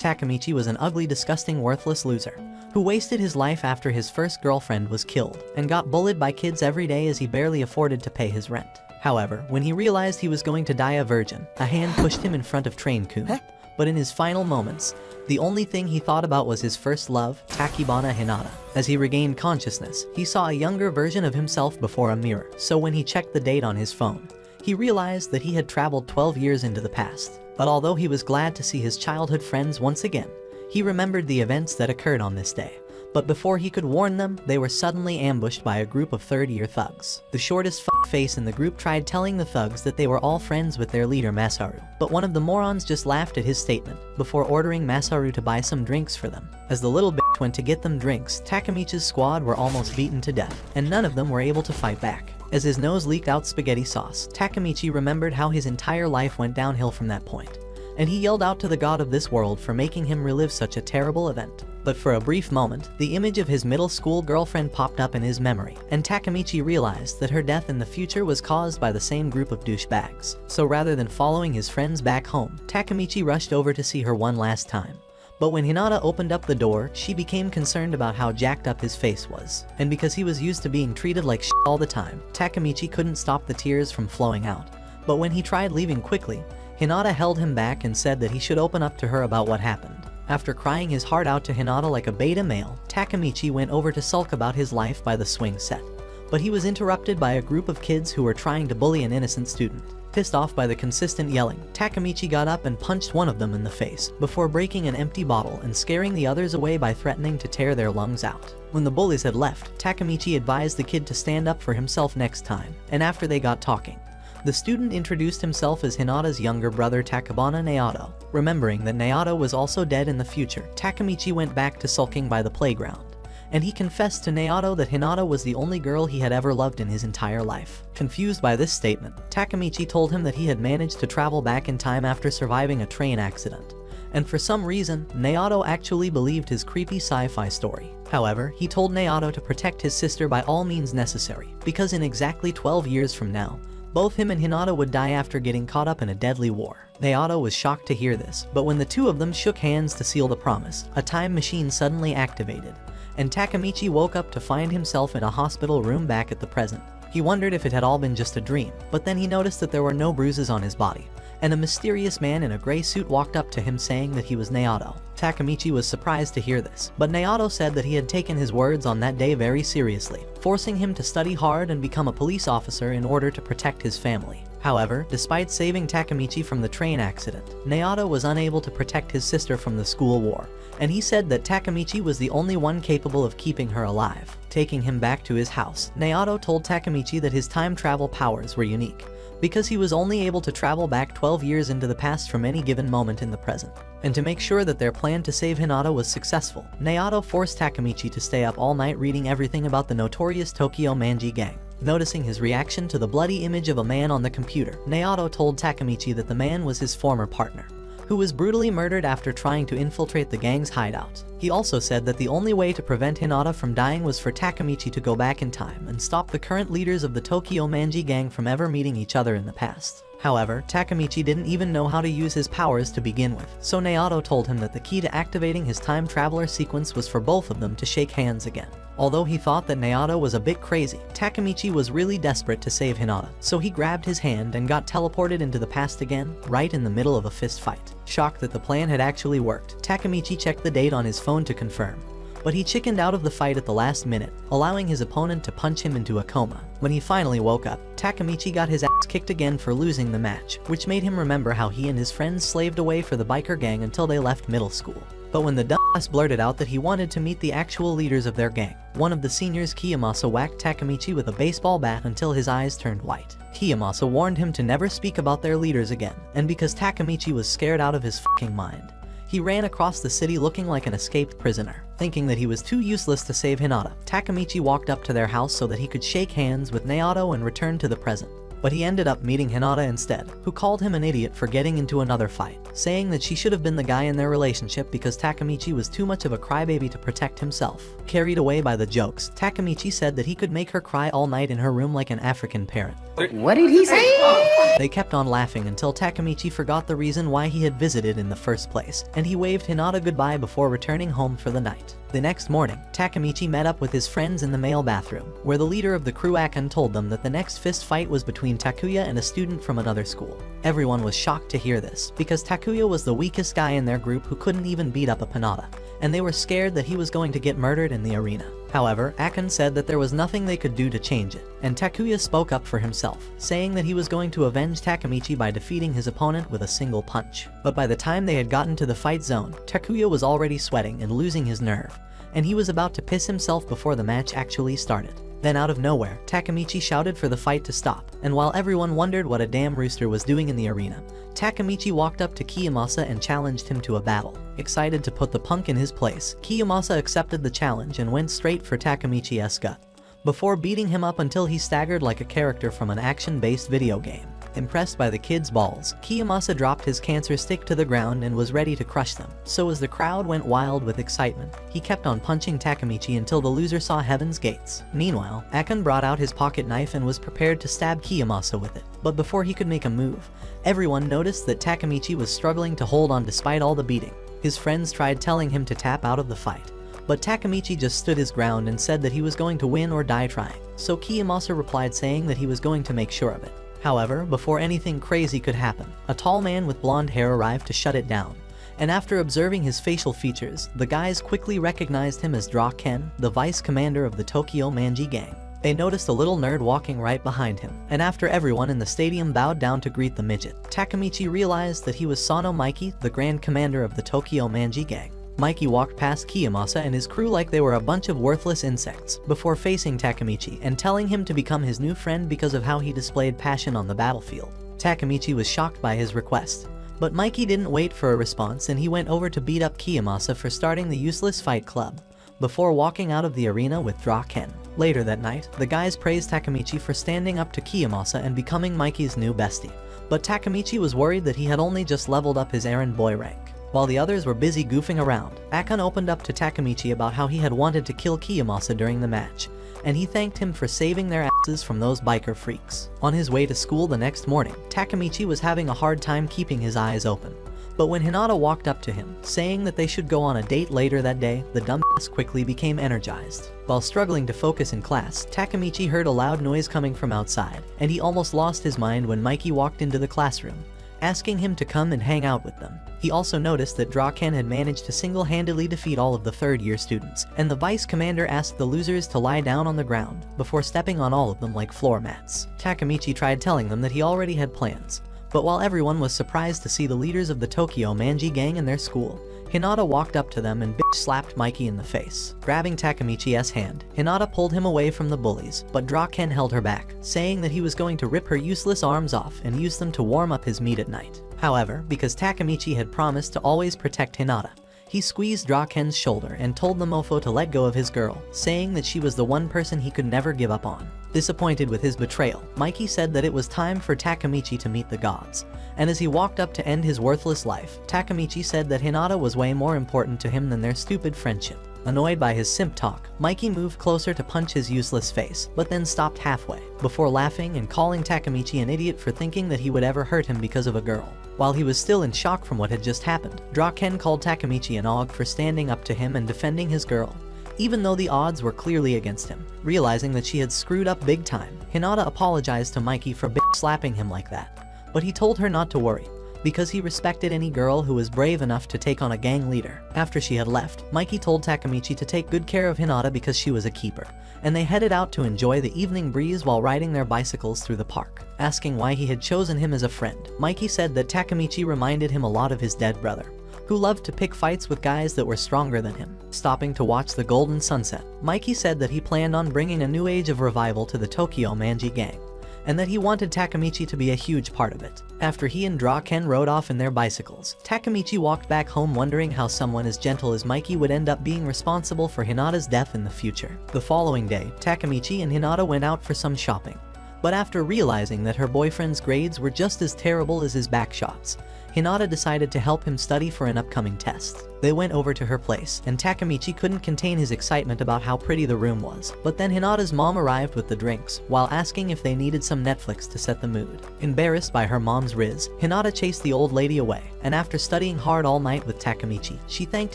Takamichi was an ugly, disgusting, worthless loser who wasted his life after his first girlfriend was killed and got bullied by kids every day as he barely afforded to pay his rent. However, when he realized he was going to die a virgin, a hand pushed him in front of Train-kun. But in his final moments, the only thing he thought about was his first love, Takamitchi and Hinata. As he regained consciousness, he saw a younger version of himself before a mirror, so when he checked the date on his phone, he realized that he had traveled 12 years into the past. But although he was glad to see his childhood friends once again, he remembered the events that occurred on this day. But before he could warn them, they were suddenly ambushed by a group of third-year thugs. The shortest face in the group tried telling the thugs that they were all friends with their leader Masaru, but one of the morons just laughed at his statement before ordering Masaru to buy some drinks for them. As the little bitch went to get them drinks, Takamichi's squad were almost beaten to death, and none of them were able to fight back. As his nose leaked out spaghetti sauce, Takamichi remembered how his entire life went downhill from that point, and he yelled out to the god of this world for making him relive such a terrible event. But for a brief moment, the image of his middle school girlfriend popped up in his memory, and Takamichi realized that her death in the future was caused by the same group of douchebags. So rather than following his friends back home, Takamichi rushed over to see her one last time. But when Hinata opened up the door, she became concerned about how jacked up his face was. And because he was used to being treated like shit all the time, Takamichi couldn't stop the tears from flowing out. But when he tried leaving quickly, Hinata held him back and said that he should open up to her about what happened. After crying his heart out to Hinata like a beta male, Takamichi went over to sulk about his life by the swing set. But he was interrupted by a group of kids who were trying to bully an innocent student. Pissed off by the consistent yelling, Takamichi got up and punched one of them in the face, before breaking an empty bottle and scaring the others away by threatening to tear their lungs out. When the bullies had left, Takamichi advised the kid to stand up for himself next time, and after they got talking, the student introduced himself as Hinata's younger brother Takabana Naoto. Remembering that Naoto was also dead in the future, Takamichi went back to sulking by the playground, and he confessed to Naoto that Hinata was the only girl he had ever loved in his entire life. Confused by this statement, Takamichi told him that he had managed to travel back in time after surviving a train accident, and for some reason, Naoto actually believed his creepy sci-fi story. However, he told Naoto to protect his sister by all means necessary, because in exactly 12 years from now, both him and Hinata would die after getting caught up in a deadly war. Naoto was shocked to hear this, but when the two of them shook hands to seal the promise, a time machine suddenly activated, and Takamichi woke up to find himself in a hospital room back at the present. He wondered if it had all been just a dream, but then he noticed that there were no bruises on his body, and a mysterious man in a gray suit walked up to him saying that he was Naoto. Takamichi was surprised to hear this, but Naoto said that he had taken his words on that day very seriously, forcing him to study hard and become a police officer in order to protect his family. However, despite saving Takamichi from the train accident, Naoto was unable to protect his sister from the school war, and he said that Takamichi was the only one capable of keeping her alive. Taking him back to his house, Naoto told Takamichi that his time travel powers were unique, because he was only able to travel back 12 years into the past from any given moment in the present. And to make sure that their plan to save Hinata was successful, Naoto forced Takamichi to stay up all night reading everything about the notorious Tokyo Manji gang. Noticing his reaction to the bloody image of a man on the computer, Naoto told Takamichi that the man was his former partner, who was brutally murdered after trying to infiltrate the gang's hideout. He also said that the only way to prevent Hinata from dying was for Takamichi to go back in time and stop the current leaders of the Tokyo Manji gang from ever meeting each other in the past. However, Takamichi didn't even know how to use his powers to begin with, so Naoto told him that the key to activating his time traveler sequence was for both of them to shake hands again. Although he thought that Naoto was a bit crazy, Takamichi was really desperate to save Hinata, so he grabbed his hand and got teleported into the past again, right in the middle of a fist fight. Shocked that the plan had actually worked, Takamichi checked the date on his phone to confirm, but he chickened out of the fight at the last minute, allowing his opponent to punch him into a coma. When he finally woke up, Takamichi got his ass kicked again for losing the match, which made him remember how he and his friends slaved away for the biker gang until they left middle school. But when the dumbass blurted out that he wanted to meet the actual leaders of their gang, one of the seniors, Kiyomasa, whacked Takamichi with a baseball bat until his eyes turned white. Kiyomasa warned him to never speak about their leaders again, and because Takamichi was scared out of his fucking mind, he ran across the city looking like an escaped prisoner. Thinking that he was too useless to save Hinata, Takamichi walked up to their house so that he could shake hands with Naoto and return to the present. but he ended up meeting Hinata instead, who called him an idiot for getting into another fight, saying that she should have been the guy in their relationship because Takamichi was too much of a crybaby to protect himself. Carried away by the jokes, Takamichi said that he could make her cry all night in her room like an African parrot. What did he say? They kept on laughing until Takamichi forgot the reason why he had visited in the first place, and he waved Hinata goodbye before returning home for the night. The next morning, Takamichi met up with his friends in the male bathroom, where the leader of the crew Akon told them that the next fist fight was between Takuya and a student from another school. Everyone was shocked to hear this, because Takuya was the weakest guy in their group who couldn't even beat up a Hinata, and they were scared that he was going to get murdered in the arena. However, Akon said that there was nothing they could do to change it, and Takuya spoke up for himself, saying that he was going to avenge Takamichi by defeating his opponent with a single punch. But by the time they had gotten to the fight zone, Takuya was already sweating and losing his nerve, and he was about to piss himself before the match actually started. Then out of nowhere, Takamichi shouted for the fight to stop, and while everyone wondered what a damn rooster was doing in the arena, Takamichi walked up to Kiyomasa and challenged him to a battle. Excited to put the punk in his place, Kiyomasa accepted the challenge and went straight for Takamichi's gut, before beating him up until he staggered like a character from an action-based video game. Impressed by the kid's balls, Kiyomasa dropped his cancer stick to the ground and was ready to crush them. So as the crowd went wild with excitement, he kept on punching Takamichi until the loser saw heaven's gates. Meanwhile, Akon brought out his pocket knife and was prepared to stab Kiyomasa with it. But before he could make a move, everyone noticed that Takamichi was struggling to hold on despite all the beating. His friends tried telling him to tap out of the fight, but Takamichi just stood his ground and said that he was going to win or die trying. So Kiyomasa replied saying that he was going to make sure of it. However, before anything crazy could happen, a tall man with blonde hair arrived to shut it down, and after observing his facial features, the guys quickly recognized him as Ken, the vice commander of the Tokyo Manji gang. They noticed a little nerd walking right behind him, and after everyone in the stadium bowed down to greet the midget, Takamichi realized that he was Sano Mikey, the grand commander of the Tokyo Manji gang. Mikey walked past Kiyomasa and his crew like they were a bunch of worthless insects, before facing Takamichi and telling him to become his new friend because of how he displayed passion on the battlefield. Takamichi was shocked by his request, but Mikey didn't wait for a response and he went over to beat up Kiyomasa for starting the useless fight club, before walking out of the arena with Ken. Later that night, the guys praised Takamichi for standing up to Kiyomasa and becoming Mikey's new bestie, but Takamichi was worried that he had only just leveled up his errand boy rank. While the others were busy goofing around, Akon opened up to Takamichi about how he had wanted to kill Kiyomasa during the match, and he thanked him for saving their asses from those biker freaks. On his way to school the next morning, Takamichi was having a hard time keeping his eyes open. But when Hinata walked up to him, saying that they should go on a date later that day, the dumbass quickly became energized. While struggling to focus in class, Takamichi heard a loud noise coming from outside, and he almost lost his mind when Mikey walked into the classroom, asking him to come and hang out with them. He also noticed that Ken had managed to single-handedly defeat all of the third-year students, and the vice commander asked the losers to lie down on the ground, before stepping on all of them like floor mats. Takamichi tried telling them that he already had plans, but while everyone was surprised to see the leaders of the Tokyo Manji gang in their school, Hinata walked up to them and bitch-slapped Mikey in the face. Grabbing Takamichi's hand, Hinata pulled him away from the bullies, but Ken held her back, saying that he was going to rip her useless arms off and use them to warm up his meat at night. However, because Takamichi had promised to always protect Hinata, he squeezed Ken's shoulder and told the mofo to let go of his girl, saying that she was the one person he could never give up on. Disappointed with his betrayal, Mikey said that it was time for Takamichi to meet the gods, and as he walked up to end his worthless life, Takamichi said that Hinata was way more important to him than their stupid friendship. Annoyed by his simp talk, Mikey moved closer to punch his useless face, but then stopped halfway, before laughing and calling Takamichi an idiot for thinking that he would ever hurt him because of a girl. While he was still in shock from what had just happened, Ken called Takamichi an og for standing up to him and defending his girl, even though the odds were clearly against him. Realizing that she had screwed up big time, Hinata apologized to Mikey for slapping him like that, but he told her not to worry, because he respected any girl who was brave enough to take on a gang leader. After she had left, Mikey told Takamichi to take good care of Hinata because she was a keeper, and they headed out to enjoy the evening breeze while riding their bicycles through the park. Asking why he had chosen him as a friend, Mikey said that Takamichi reminded him a lot of his dead brother, who loved to pick fights with guys that were stronger than him. Stopping to watch the golden sunset, Mikey said that he planned on bringing a new age of revival to the Tokyo Manji gang, and that he wanted Takamichi to be a huge part of it. After he and Ken rode off in their bicycles, Takamichi walked back home wondering how someone as gentle as Mikey would end up being responsible for Hinata's death in the future. The following day, Takamichi and Hinata went out for some shopping, But after realizing that her boyfriend's grades were just as terrible as his backshots, Hinata decided to help him study for an upcoming test. They went over to her place, and Takamitchi couldn't contain his excitement about how pretty the room was. But then Hinata's mom arrived with the drinks, while asking if they needed some Netflix to set the mood. Embarrassed by her mom's riz, Hinata chased the old lady away, and after studying hard all night with Takamitchi, she thanked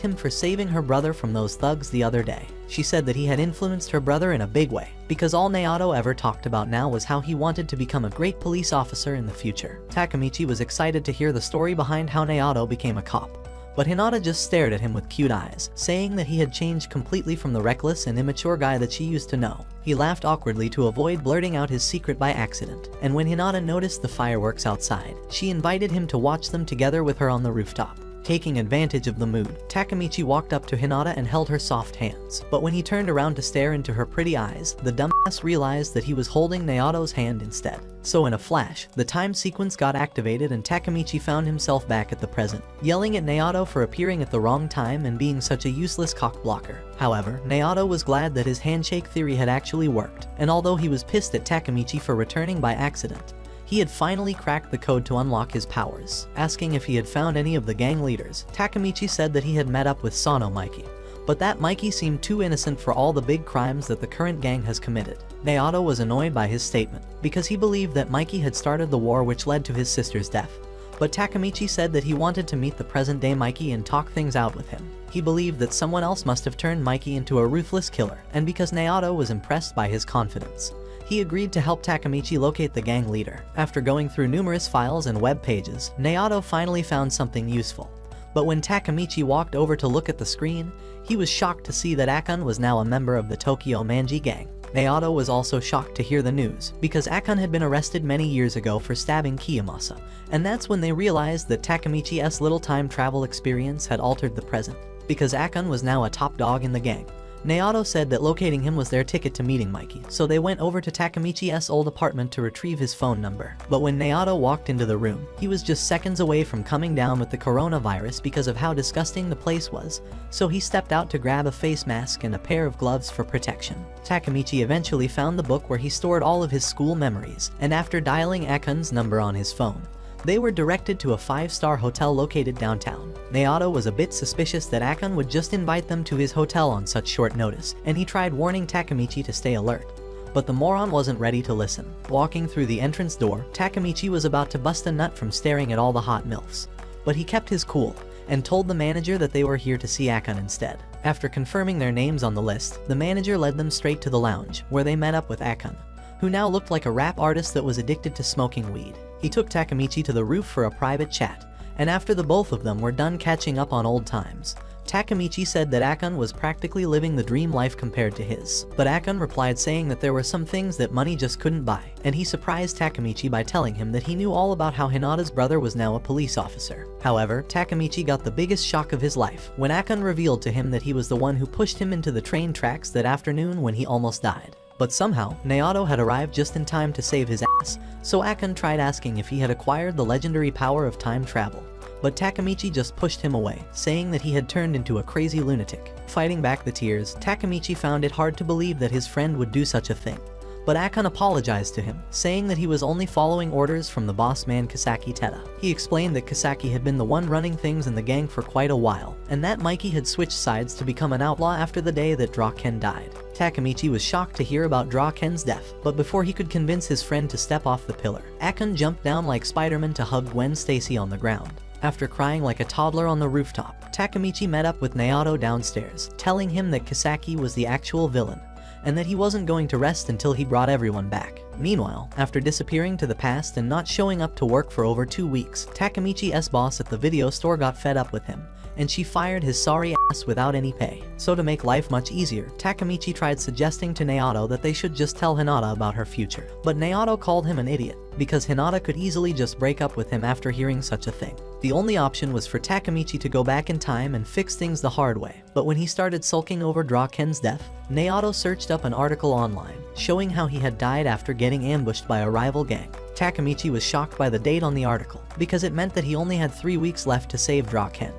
him for saving her brother from those thugs the other day. She said that he had influenced her brother in a big way, because all Naoto ever talked about now was how he wanted to become a great police officer in the future. Takamichi was excited to hear the story behind how Naoto became a cop, but Hinata just stared at him with cute eyes, saying that he had changed completely from the reckless and immature guy that she used to know. He laughed awkwardly to avoid blurting out his secret by accident, and when Hinata noticed the fireworks outside, she invited him to watch them together with her on the rooftop. Taking advantage of the mood, Takamichi walked up to Hinata and held her soft hands. But when he turned around to stare into her pretty eyes, the dumbass realized that he was holding Naoto's hand instead. So in a flash, the time sequence got activated and Takamichi found himself back at the present, yelling at Naoto for appearing at the wrong time and being such a useless cockblocker. However, Naoto was glad that his handshake theory had actually worked, and although he was pissed at Takamichi for returning by accident, he had finally cracked the code to unlock his powers. Asking if he had found any of the gang leaders, Takamichi said that he had met up with Sano Mikey, but that Mikey seemed too innocent for all the big crimes that the current gang has committed. Naoto was annoyed by his statement, because he believed that Mikey had started the war which led to his sister's death. But Takamichi said that he wanted to meet the present-day Mikey and talk things out with him. He believed that someone else must have turned Mikey into a ruthless killer, and because Naoto was impressed by his confidence, he agreed to help Takamichi locate the gang leader. After going through numerous files and web pages, Naoto finally found something useful. But when Takamichi walked over to look at the screen, he was shocked to see that Akon was now a member of the Tokyo Manji gang. Naoto was also shocked to hear the news, because Akon had been arrested many years ago for stabbing Kiyomasa, and that's when they realized that Takamichi's little time travel experience had altered the present, because Akon was now a top dog in the gang. Naoto said that locating him was their ticket to meeting Mikey, so they went over to Takamichi's old apartment to retrieve his phone number. But when Naoto walked into the room, he was just seconds away from coming down with the coronavirus because of how disgusting the place was, so he stepped out to grab a face mask and a pair of gloves for protection. Takamichi eventually found the book where he stored all of his school memories, and after dialing Akon's number on his phone, they were directed to a 5-star hotel located downtown. Naoto was a bit suspicious that Akon would just invite them to his hotel on such short notice, and he tried warning Takamichi to stay alert. But the moron wasn't ready to listen. Walking through the entrance door, Takamichi was about to bust a nut from staring at all the hot MILFs. But he kept his cool, and told the manager that they were here to see Akon instead. After confirming their names on the list, the manager led them straight to the lounge, where they met up with Akon, who now looked like a rap artist that was addicted to smoking weed. He took Takamichi to the roof for a private chat, and after the both of them were done catching up on old times, Takamichi said that Akon was practically living the dream life compared to his. But Akon replied saying that there were some things that money just couldn't buy, and he surprised Takamichi by telling him that he knew all about how Hinata's brother was now a police officer. However, Takamichi got the biggest shock of his life when Akon revealed to him that he was the one who pushed him into the train tracks that afternoon when he almost died. But somehow, Naoto had arrived just in time to save his ass, so Akon tried asking if he had acquired the legendary power of time travel. But Takamichi just pushed him away, saying that he had turned into a crazy lunatic. Fighting back the tears, Takamichi found it hard to believe that his friend would do such a thing. But Akon apologized to him, saying that he was only following orders from the boss man Kasaki Teta. He explained that Kasaki had been the one running things in the gang for quite a while, and that Mikey had switched sides to become an outlaw after the day that Draken died. Takamichi was shocked to hear about Draken's death, but before he could convince his friend to step off the pillar, Akon jumped down like Spider-Man to hug Gwen Stacy on the ground. After crying like a toddler on the rooftop, Takamichi met up with Naoto downstairs, telling him that Kasaki was the actual villain, and that he wasn't going to rest until he brought everyone back. Meanwhile, after disappearing to the past and not showing up to work for over 2 weeks, Takamichi's boss at the video store got fed up with him, and she fired his sorry ass without any pay. So to make life much easier, Takamichi tried suggesting to Naoto that they should just tell Hinata about her future. But Naoto called him an idiot, because Hinata could easily just break up with him after hearing such a thing. The only option was for Takamichi to go back in time and fix things the hard way. But when he started sulking over Draken's death, Naoto searched up an article online, showing how he had died after getting ambushed by a rival gang. Takamichi was shocked by the date on the article, because it meant that he only had 3 weeks left to save Draken.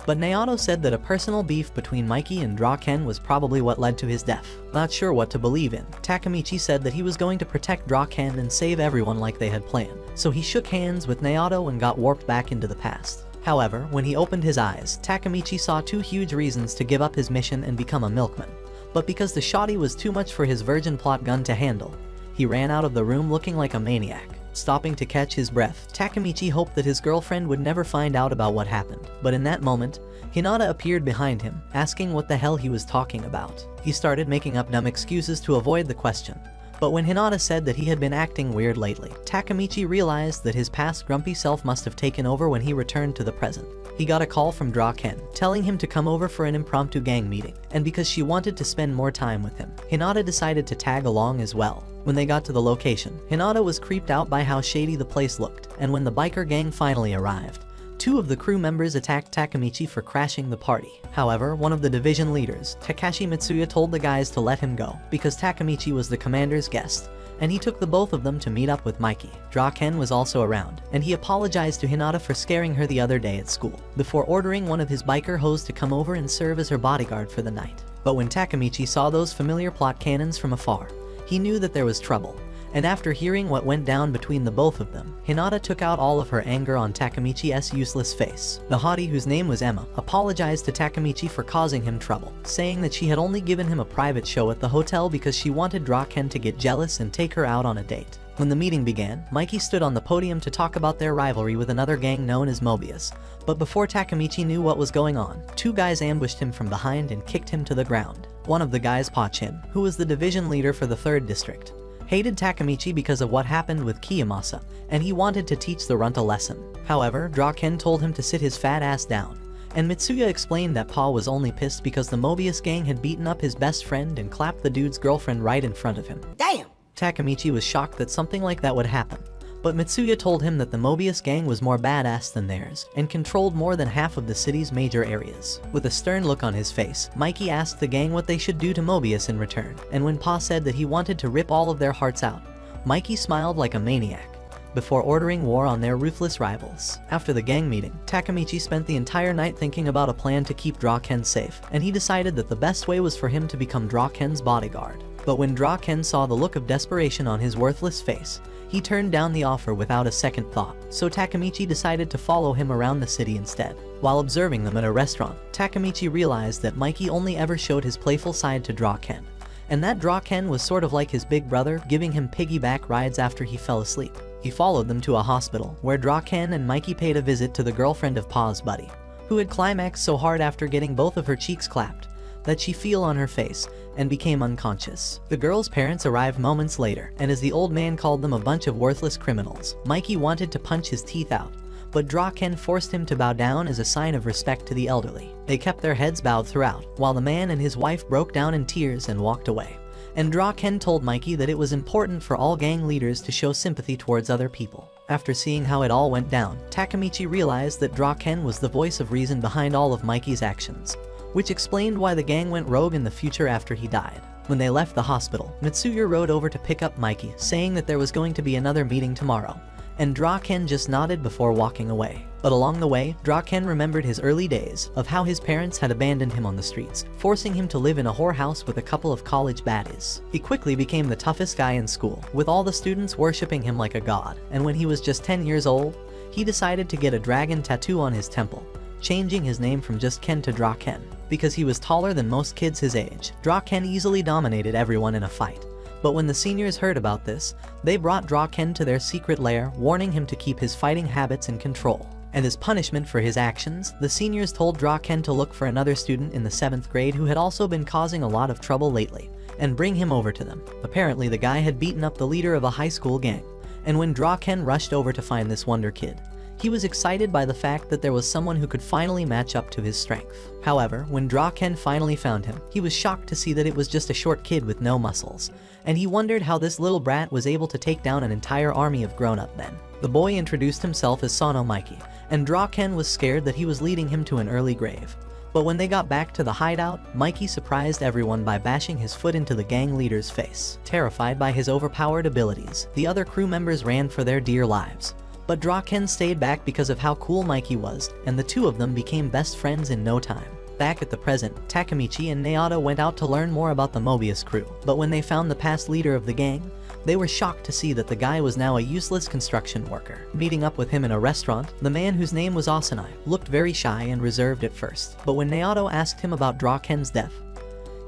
But Naoto said that a personal beef between Mikey and Draken was probably what led to his death. Not sure what to believe in, Takamichi said that he was going to protect Draken and save everyone like they had planned. So he shook hands with Naoto and got warped back into the past. However, when he opened his eyes, Takamichi saw two huge reasons to give up his mission and become a milkman. But because the shoddy was too much for his virgin plot gun to handle, he ran out of the room looking like a maniac. Stopping to catch his breath, Takamichi hoped that his girlfriend would never find out about what happened. But in that moment, Hinata appeared behind him, asking what the hell he was talking about. He started making up dumb excuses to avoid the question. But when Hinata said that he had been acting weird lately, Takamichi realized that his past grumpy self must have taken over when he returned to the present. He got a call from Draken, telling him to come over for an impromptu gang meeting, and because she wanted to spend more time with him, Hinata decided to tag along as well. When they got to the location, Hinata was creeped out by how shady the place looked, and when the biker gang finally arrived, two of the crew members attacked Takamichi for crashing the party. However, one of the division leaders, Takashi Mitsuya, told the guys to let him go, because Takamichi was the commander's guest, and he took the both of them to meet up with Mikey. Draken was also around, and he apologized to Hinata for scaring her the other day at school, before ordering one of his biker hoes to come over and serve as her bodyguard for the night. But when Takamichi saw those familiar plot cannons from afar, he knew that there was trouble, and after hearing what went down between the both of them, Hinata took out all of her anger on Takamichi's useless face. The hottie, whose name was Emma, apologized to Takamichi for causing him trouble, saying that she had only given him a private show at the hotel because she wanted Draken to get jealous and take her out on a date. When the meeting began, Mikey stood on the podium to talk about their rivalry with another gang known as Mobius. But before Takamichi knew what was going on, two guys ambushed him from behind and kicked him to the ground. One of the guys, Pachin, who was the division leader for the 3rd district, hated Takamichi because of what happened with Kiyomasa, and he wanted to teach the runt a lesson. However, Draken told him to sit his fat ass down, and Mitsuya explained that Pa was only pissed because the Mobius gang had beaten up his best friend and clapped the dude's girlfriend right in front of him. Damn! Takamichi was shocked that something like that would happen, but Mitsuya told him that the Mobius gang was more badass than theirs, and controlled more than half of the city's major areas. With a stern look on his face, Mikey asked the gang what they should do to Mobius in return, and when Pa said that he wanted to rip all of their hearts out, Mikey smiled like a maniac, before ordering war on their ruthless rivals. After the gang meeting, Takamichi spent the entire night thinking about a plan to keep Draken safe, and he decided that the best way was for him to become Draken's bodyguard. But when Draken saw the look of desperation on his worthless face, he turned down the offer without a second thought, so Takamichi decided to follow him around the city instead. While observing them at a restaurant, Takamichi realized that Mikey only ever showed his playful side to Draken, and that Draken was sort of like his big brother, giving him piggyback rides after he fell asleep. He followed them to a hospital, where Draken and Mikey paid a visit to the girlfriend of Pa's buddy, who had climaxed so hard after getting both of her cheeks clapped that she fell on her face and became unconscious. The girl's parents arrived moments later, and as the old man called them a bunch of worthless criminals, Mikey wanted to punch his teeth out, but Draken forced him to bow down as a sign of respect to the elderly. They kept their heads bowed throughout, while the man and his wife broke down in tears and walked away. And Draken told Mikey that it was important for all gang leaders to show sympathy towards other people. After seeing how it all went down, Takamichi realized that Draken was the voice of reason behind all of Mikey's actions, which explained why the gang went rogue in the future after he died. When they left the hospital, Mitsuya rode over to pick up Mikey, saying that there was going to be another meeting tomorrow, and Draken just nodded before walking away. But along the way, Draken remembered his early days of how his parents had abandoned him on the streets, forcing him to live in a whorehouse with a couple of college baddies. He quickly became the toughest guy in school, with all the students worshipping him like a god, and when he was just 10 years old, he decided to get a dragon tattoo on his temple, changing his name from just Ken to Draken. Because he was taller than most kids his age, Draken easily dominated everyone in a fight. But when the seniors heard about this, they brought Draken to their secret lair, warning him to keep his fighting habits in control. And as punishment for his actions, the seniors told Draken to look for another student in the 7th grade who had also been causing a lot of trouble lately, and bring him over to them. Apparently the guy had beaten up the leader of a high school gang, and when Draken rushed over to find this wonder kid, he was excited by the fact that there was someone who could finally match up to his strength. However, when Draken finally found him, he was shocked to see that it was just a short kid with no muscles, and he wondered how this little brat was able to take down an entire army of grown-up men. The boy introduced himself as Sano Mikey, and Draken was scared that he was leading him to an early grave. But when they got back to the hideout, Mikey surprised everyone by bashing his foot into the gang leader's face. Terrified by his overpowered abilities, the other crew members ran for their dear lives. But Draken stayed back because of how cool Mikey was, and the two of them became best friends in no time. Back at the present, Takamitchi and Hinata went out to learn more about the Mobius crew, but when they found the past leader of the gang, they were shocked to see that the guy was now a useless construction worker. Meeting up with him in a restaurant, the man whose name was Asanai looked very shy and reserved at first, but when Naoto asked him about Draken's death,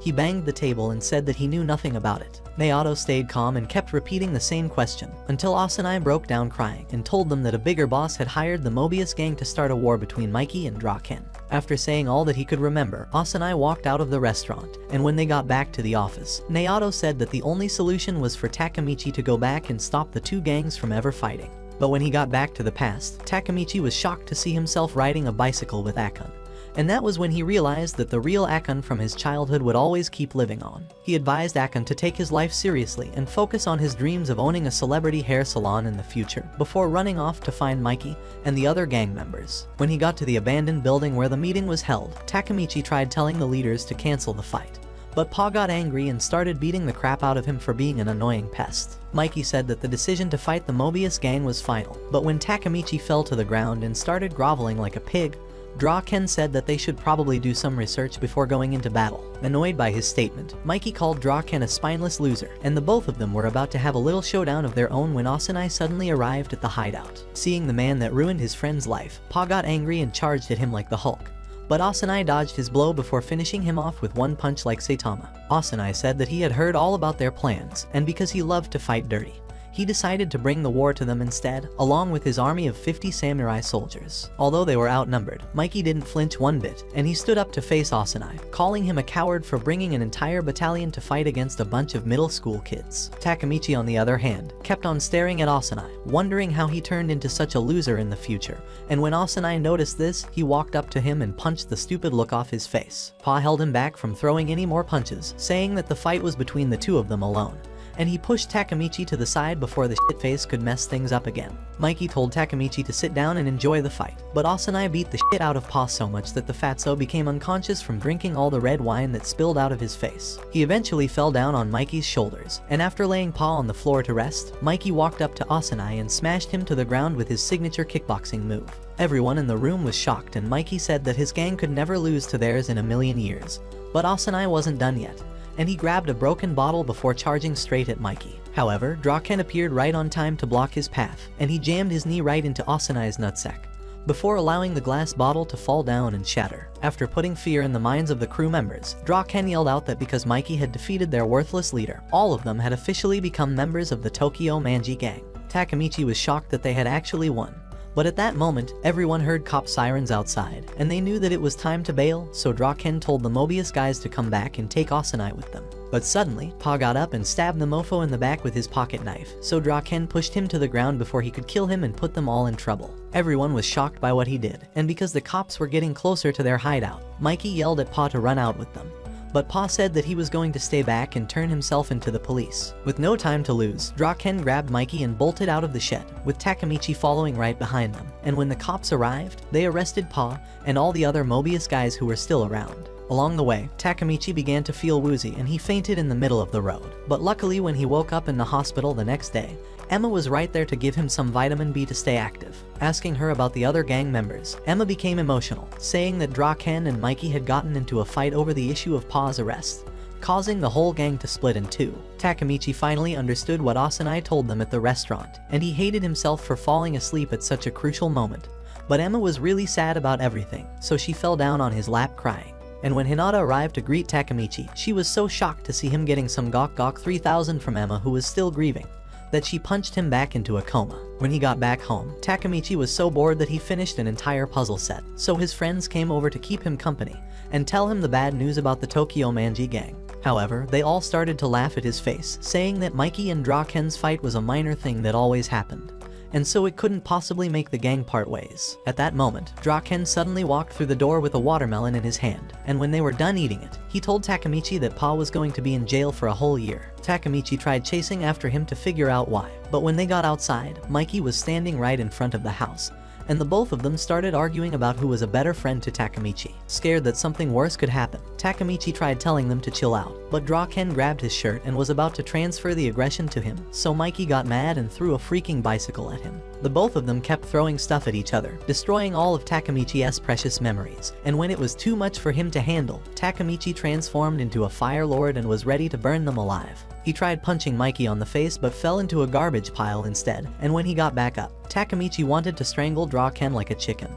he banged the table and said that he knew nothing about it. Naoto stayed calm and kept repeating the same question, until Asanai broke down crying and told them that a bigger boss had hired the Mobius gang to start a war between Mikey and Draken. After saying all that he could remember, Asanai walked out of the restaurant, and when they got back to the office, Naoto said that the only solution was for Takamitchi to go back and stop the two gangs from ever fighting. But when he got back to the past, Takamitchi was shocked to see himself riding a bicycle with Akon. And that was when he realized that the real Akon from his childhood would always keep living on. He advised Akon to take his life seriously and focus on his dreams of owning a celebrity hair salon in the future, before running off to find Mikey and the other gang members. When he got to the abandoned building where the meeting was held, Takamitchi tried telling the leaders to cancel the fight. But Pa got angry and started beating the crap out of him for being an annoying pest. Mikey said that the decision to fight the Mobius gang was final, but when Takamitchi fell to the ground and started groveling like a pig, Draken said that they should probably do some research before going into battle. Annoyed by his statement, Mikey called Draken a spineless loser, and the both of them were about to have a little showdown of their own when Asanai suddenly arrived at the hideout. Seeing the man that ruined his friend's life, Pa got angry and charged at him like the Hulk. But Asanai dodged his blow before finishing him off with one punch like Saitama. Asanai said that he had heard all about their plans, and because he loved to fight dirty, he decided to bring the war to them instead, along with his army of 50 samurai soldiers. Although they were outnumbered, Mikey didn't flinch one bit, and he stood up to face Asanai, calling him a coward for bringing an entire battalion to fight against a bunch of middle school kids. Takamichi, on the other hand, kept on staring at Asanai, wondering how he turned into such a loser in the future, and when Asanai noticed this, he walked up to him and punched the stupid look off his face. Pa held him back from throwing any more punches, saying that the fight was between the two of them alone, and he pushed Takamichi to the side before the shitface could mess things up again. Mikey told Takamichi to sit down and enjoy the fight, but Asanai beat the shit out of Pa so much that the fatso became unconscious from drinking all the red wine that spilled out of his face. He eventually fell down on Mikey's shoulders, and after laying Pa on the floor to rest, Mikey walked up to Asanai and smashed him to the ground with his signature kickboxing move. Everyone in the room was shocked, and Mikey said that his gang could never lose to theirs in a million years. But Asanai wasn't done yet, and he grabbed a broken bottle before charging straight at Mikey. However, Draken appeared right on time to block his path, and he jammed his knee right into Asanai's nutsack, before allowing the glass bottle to fall down and shatter. After putting fear in the minds of the crew members, Draken yelled out that because Mikey had defeated their worthless leader, all of them had officially become members of the Tokyo Manji gang. Takamichi was shocked that they had actually won. But at that moment, everyone heard cop sirens outside, and they knew that it was time to bail, so Draken told the Mobius guys to come back and take Asanai with them. But suddenly, Pa got up and stabbed the mofo in the back with his pocket knife, so Draken pushed him to the ground before he could kill him and put them all in trouble. Everyone was shocked by what he did, and because the cops were getting closer to their hideout, Mikey yelled at Pa to run out with them. But Pa said that he was going to stay back and turn himself into the police. With no time to lose, Draken grabbed Mikey and bolted out of the shed, with Takamichi following right behind them. And when the cops arrived, they arrested Pa and all the other Mobius guys who were still around. Along the way, Takamichi began to feel woozy and he fainted in the middle of the road. But luckily, when he woke up in the hospital the next day, Emma was right there to give him some vitamin B to stay active. Asking her about the other gang members, Emma became emotional, saying that Draken and Mikey had gotten into a fight over the issue of Pa's arrest, causing the whole gang to split in two. Takamichi finally understood what Asanai told them at the restaurant, and he hated himself for falling asleep at such a crucial moment. But Emma was really sad about everything, so she fell down on his lap crying. And when Hinata arrived to greet Takamichi, she was so shocked to see him getting some Gok Gok 3000 from Emma, who was still grieving, that she punched him back into a coma. When he got back home, Takamichi was so bored that he finished an entire puzzle set, so his friends came over to keep him company and tell him the bad news about the Tokyo Manji gang. However, they all started to laugh at his face, saying that Mikey and Draken's fight was a minor thing that always happened, and so it couldn't possibly make the gang part ways. At that moment, Draken suddenly walked through the door with a watermelon in his hand, and when they were done eating it, he told Takamichi that Pa was going to be in jail for a whole year. Takamichi tried chasing after him to figure out why, but when they got outside, Mikey was standing right in front of the house, and the both of them started arguing about who was a better friend to Takamichi. Scared that something worse could happen, Takamichi tried telling them to chill out, but Draken grabbed his shirt and was about to transfer the aggression to him, so Mikey got mad and threw a freaking bicycle at him. The both of them kept throwing stuff at each other, destroying all of Takamichi's precious memories. And when it was too much for him to handle, Takamichi transformed into a fire lord and was ready to burn them alive. He tried punching Mikey on the face but fell into a garbage pile instead, and when he got back up, Takamichi wanted to strangle Draken like a chicken.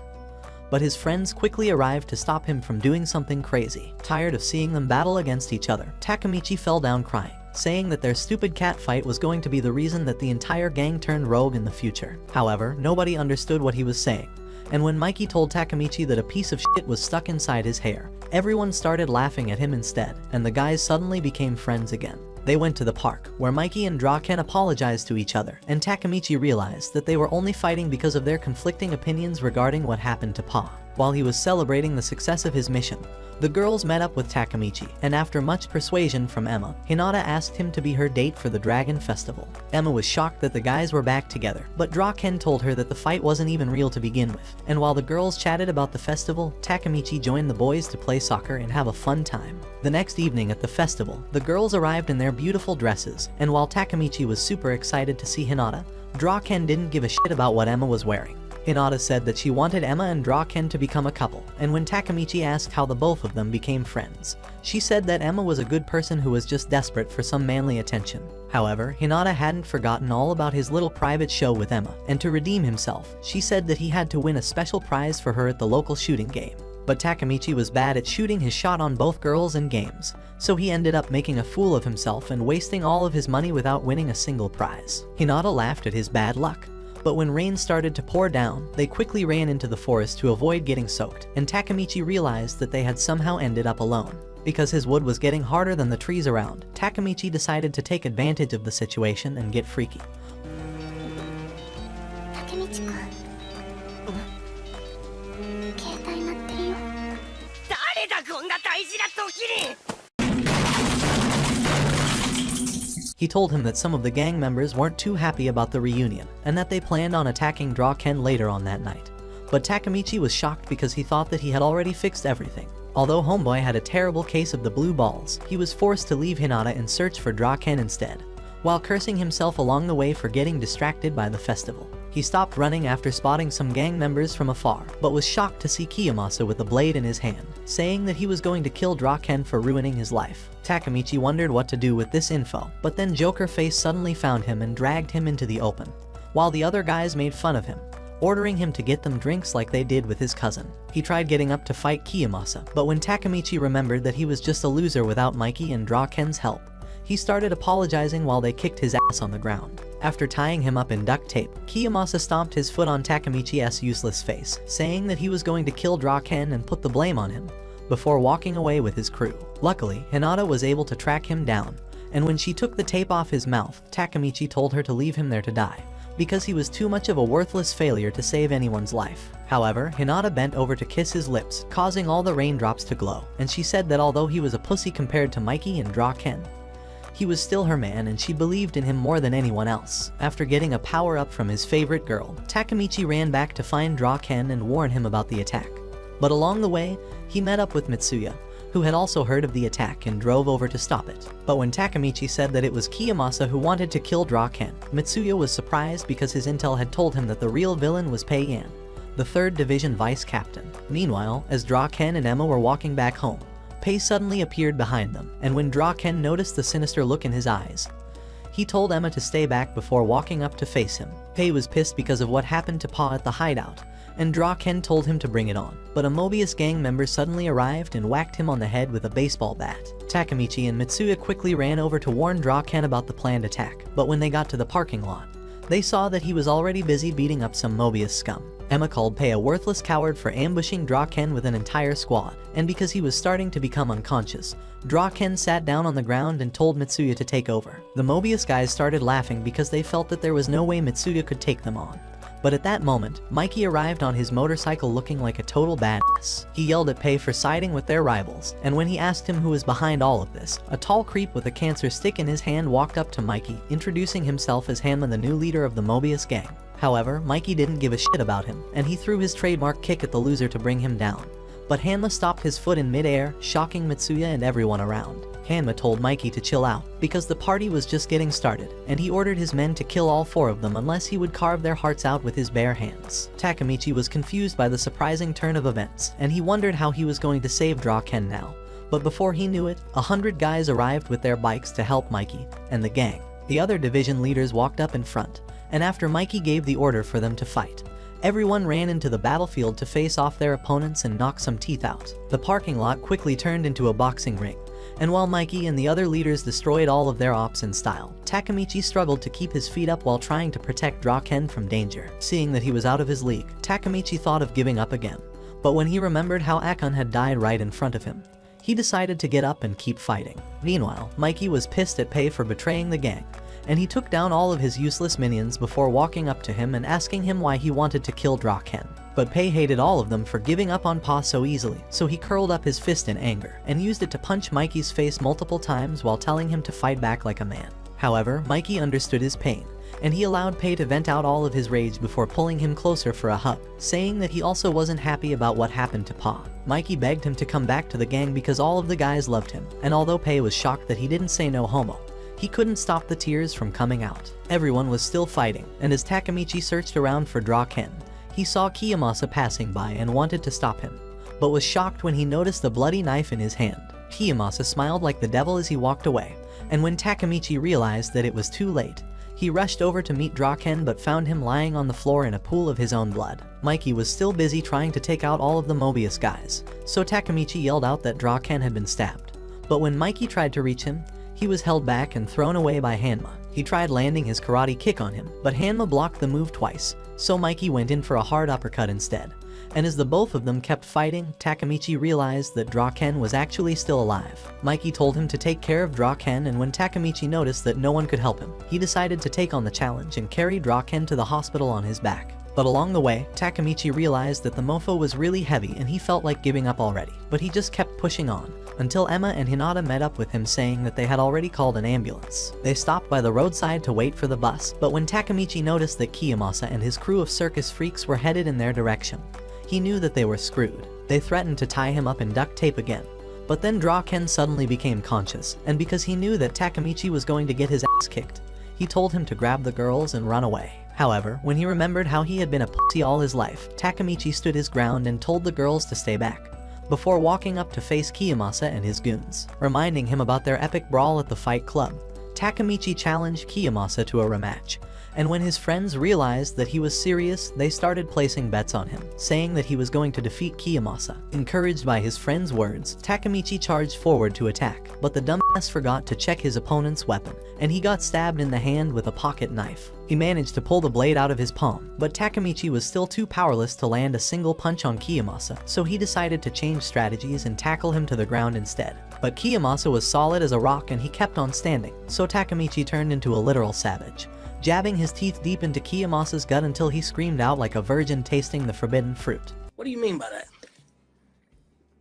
But his friends quickly arrived to stop him from doing something crazy. Tired of seeing them battle against each other, Takamichi fell down crying, saying that their stupid cat fight was going to be the reason that the entire gang turned rogue in the future. However, nobody understood what he was saying, and when Mikey told Takamichi that a piece of shit was stuck inside his hair, everyone started laughing at him instead, and the guys suddenly became friends again. They went to the park, where Mikey and Draken apologized to each other, and Takamichi realized that they were only fighting because of their conflicting opinions regarding what happened to Pa. While he was celebrating the success of his mission, the girls met up with Takamichi, and after much persuasion from Emma, Hinata asked him to be her date for the Dragon Festival. Emma was shocked that the guys were back together, but Draken told her that the fight wasn't even real to begin with. And while the girls chatted about the festival, Takamichi joined the boys to play soccer and have a fun time. The next evening at the festival, the girls arrived in their beautiful dresses, and while Takamichi was super excited to see Hinata, Draken didn't give a shit about what Emma was wearing. Hinata said that she wanted Emma and Draken to become a couple, and when Takamichi asked how the both of them became friends, she said that Emma was a good person who was just desperate for some manly attention. However, Hinata hadn't forgotten all about his little private show with Emma, and to redeem himself, she said that he had to win a special prize for her at the local shooting game. But Takamichi was bad at shooting his shot on both girls and games, so he ended up making a fool of himself and wasting all of his money without winning a single prize. Hinata laughed at his bad luck. But when rain started to pour down, they quickly ran into the forest to avoid getting soaked, and Takamichi realized that they had somehow ended up alone. Because his wood was getting harder than the trees around, Takamichi decided to take advantage of the situation and get freaky. Takamichi-kun. 携帯鳴ってるよ。誰だこんな大事な時に。 He told him that some of the gang members weren't too happy about the reunion, and that they planned on attacking Draken later on that night. But Takamichi was shocked because he thought that he had already fixed everything. Although Homeboy had a terrible case of the blue balls, he was forced to leave Hinata and search for Draken instead, while cursing himself along the way for getting distracted by the festival. He stopped running after spotting some gang members from afar, but was shocked to see Kiyomasa with a blade in his hand, saying that he was going to kill Draken for ruining his life. Takamichi wondered what to do with this info, but then Joker Face suddenly found him and dragged him into the open, while the other guys made fun of him, ordering him to get them drinks like they did with his cousin. He tried getting up to fight Kiyomasa, but when Takamichi remembered that he was just a loser without Mikey and Draken's help, he started apologizing while they kicked his ass on the ground. After tying him up in duct tape, Kiyomasa stomped his foot on Takamichi's useless face, saying that he was going to kill Draken and put the blame on him, before walking away with his crew. Luckily, Hinata was able to track him down, and when she took the tape off his mouth, Takamichi told her to leave him there to die, because he was too much of a worthless failure to save anyone's life. However, Hinata bent over to kiss his lips, causing all the raindrops to glow, and she said that although he was a pussy compared to Mikey and Draken, he was still her man and she believed in him more than anyone else. After getting a power-up from his favorite girl, Takamichi ran back to find Draken and warn him about the attack. But along the way, he met up with Mitsuya, who had also heard of the attack and drove over to stop it. But when Takamichi said that it was Kiyomasa who wanted to kill Draken, Mitsuya was surprised because his intel had told him that the real villain was Pei Yan, the 3rd Division Vice Captain. Meanwhile, as Draken and Emma were walking back home, Pei suddenly appeared behind them, and when Draken noticed the sinister look in his eyes, he told Emma to stay back before walking up to face him. Pei was pissed because of what happened to Pa at the hideout, and Draken told him to bring it on. But a Mobius gang member suddenly arrived and whacked him on the head with a baseball bat. Takamichi and Mitsuya quickly ran over to warn Draken about the planned attack, but when they got to the parking lot, they saw that he was already busy beating up some Mobius scum. Emma called Pei a worthless coward for ambushing Draken with an entire squad, and because he was starting to become unconscious, Draken sat down on the ground and told Mitsuya to take over. The Mobius guys started laughing because they felt that there was no way Mitsuya could take them on. But at that moment, Mikey arrived on his motorcycle looking like a total badass. He yelled at Pei for siding with their rivals, and when he asked him who was behind all of this, a tall creep with a cancer stick in his hand walked up to Mikey, introducing himself as Hanma, the new leader of the Mobius gang. However, Mikey didn't give a shit about him, and he threw his trademark kick at the loser to bring him down. But Hanma stopped his foot in mid-air, shocking Mitsuya and everyone around. Hanma told Mikey to chill out, because the party was just getting started, and he ordered his men to kill all 4 of them unless he would carve their hearts out with his bare hands. Takamitchi was confused by the surprising turn of events, and he wondered how he was going to save Draken now. But before he knew it, 100 guys arrived with their bikes to help Mikey and the gang. The other division leaders walked up in front, and after Mikey gave the order for them to fight, everyone ran into the battlefield to face off their opponents and knock some teeth out. The parking lot quickly turned into a boxing ring, and while Mikey and the other leaders destroyed all of their ops in style, Takamichi struggled to keep his feet up while trying to protect Draken from danger. Seeing that he was out of his league, Takamichi thought of giving up again, but when he remembered how Akon had died right in front of him, he decided to get up and keep fighting. Meanwhile, Mikey was pissed at Pei for betraying the gang, and he took down all of his useless minions before walking up to him and asking him why he wanted to kill Draken. But Pei hated all of them for giving up on Pa so easily, so he curled up his fist in anger and used it to punch Mikey's face multiple times while telling him to fight back like a man. However, Mikey understood his pain, and he allowed Pei to vent out all of his rage before pulling him closer for a hug, saying that he also wasn't happy about what happened to Pa. Mikey begged him to come back to the gang because all of the guys loved him, and although Pei was shocked that he didn't say no homo, he couldn't stop the tears from coming out. Everyone was still fighting, and as Takamichi searched around for Draken, he saw Kiyomasa passing by and wanted to stop him, but was shocked when he noticed the bloody knife in his hand. Kiyomasa smiled like the devil as he walked away, and when Takamichi realized that it was too late, he rushed over to meet Draken but found him lying on the floor in a pool of his own blood. Mikey was still busy trying to take out all of the Mobius guys, so Takamichi yelled out that Draken had been stabbed. But when Mikey tried to reach him, he was held back and thrown away by Hanma. He tried landing his karate kick on him, but Hanma blocked the move twice, so Mikey went in for a hard uppercut instead. And as the both of them kept fighting, Takamichi realized that Draken was actually still alive. Mikey told him to take care of Draken, and when Takamichi noticed that no one could help him, he decided to take on the challenge and carry Draken to the hospital on his back. But along the way, Takamichi realized that the mofo was really heavy and he felt like giving up already, but he just kept pushing on, until Emma and Hinata met up with him saying that they had already called an ambulance. They stopped by the roadside to wait for the bus, but when Takamichi noticed that Kiyomasa and his crew of circus freaks were headed in their direction, he knew that they were screwed. They threatened to tie him up in duct tape again, but then Draken suddenly became conscious, and because he knew that Takamichi was going to get his ass kicked, he told him to grab the girls and run away. However, when he remembered how he had been a pussy all his life, Takamichi stood his ground and told the girls to stay back, before walking up to face Kiyomasa and his goons. Reminding him about their epic brawl at the Fight Club, Takamichi challenged Kiyomasa to a rematch, and when his friends realized that he was serious, they started placing bets on him, saying that he was going to defeat Kiyomasa. Encouraged by his friends' words, Takamichi charged forward to attack, but the dumbass forgot to check his opponent's weapon, and he got stabbed in the hand with a pocket knife. He managed to pull the blade out of his palm, but Takamichi was still too powerless to land a single punch on Kiyomasa, so he decided to change strategies and tackle him to the ground instead. But Kiyomasa was solid as a rock and he kept on standing, so Takamichi turned into a literal savage, jabbing his teeth deep into Kiyomasa's gut until he screamed out like a virgin tasting the forbidden fruit. What do you mean by that?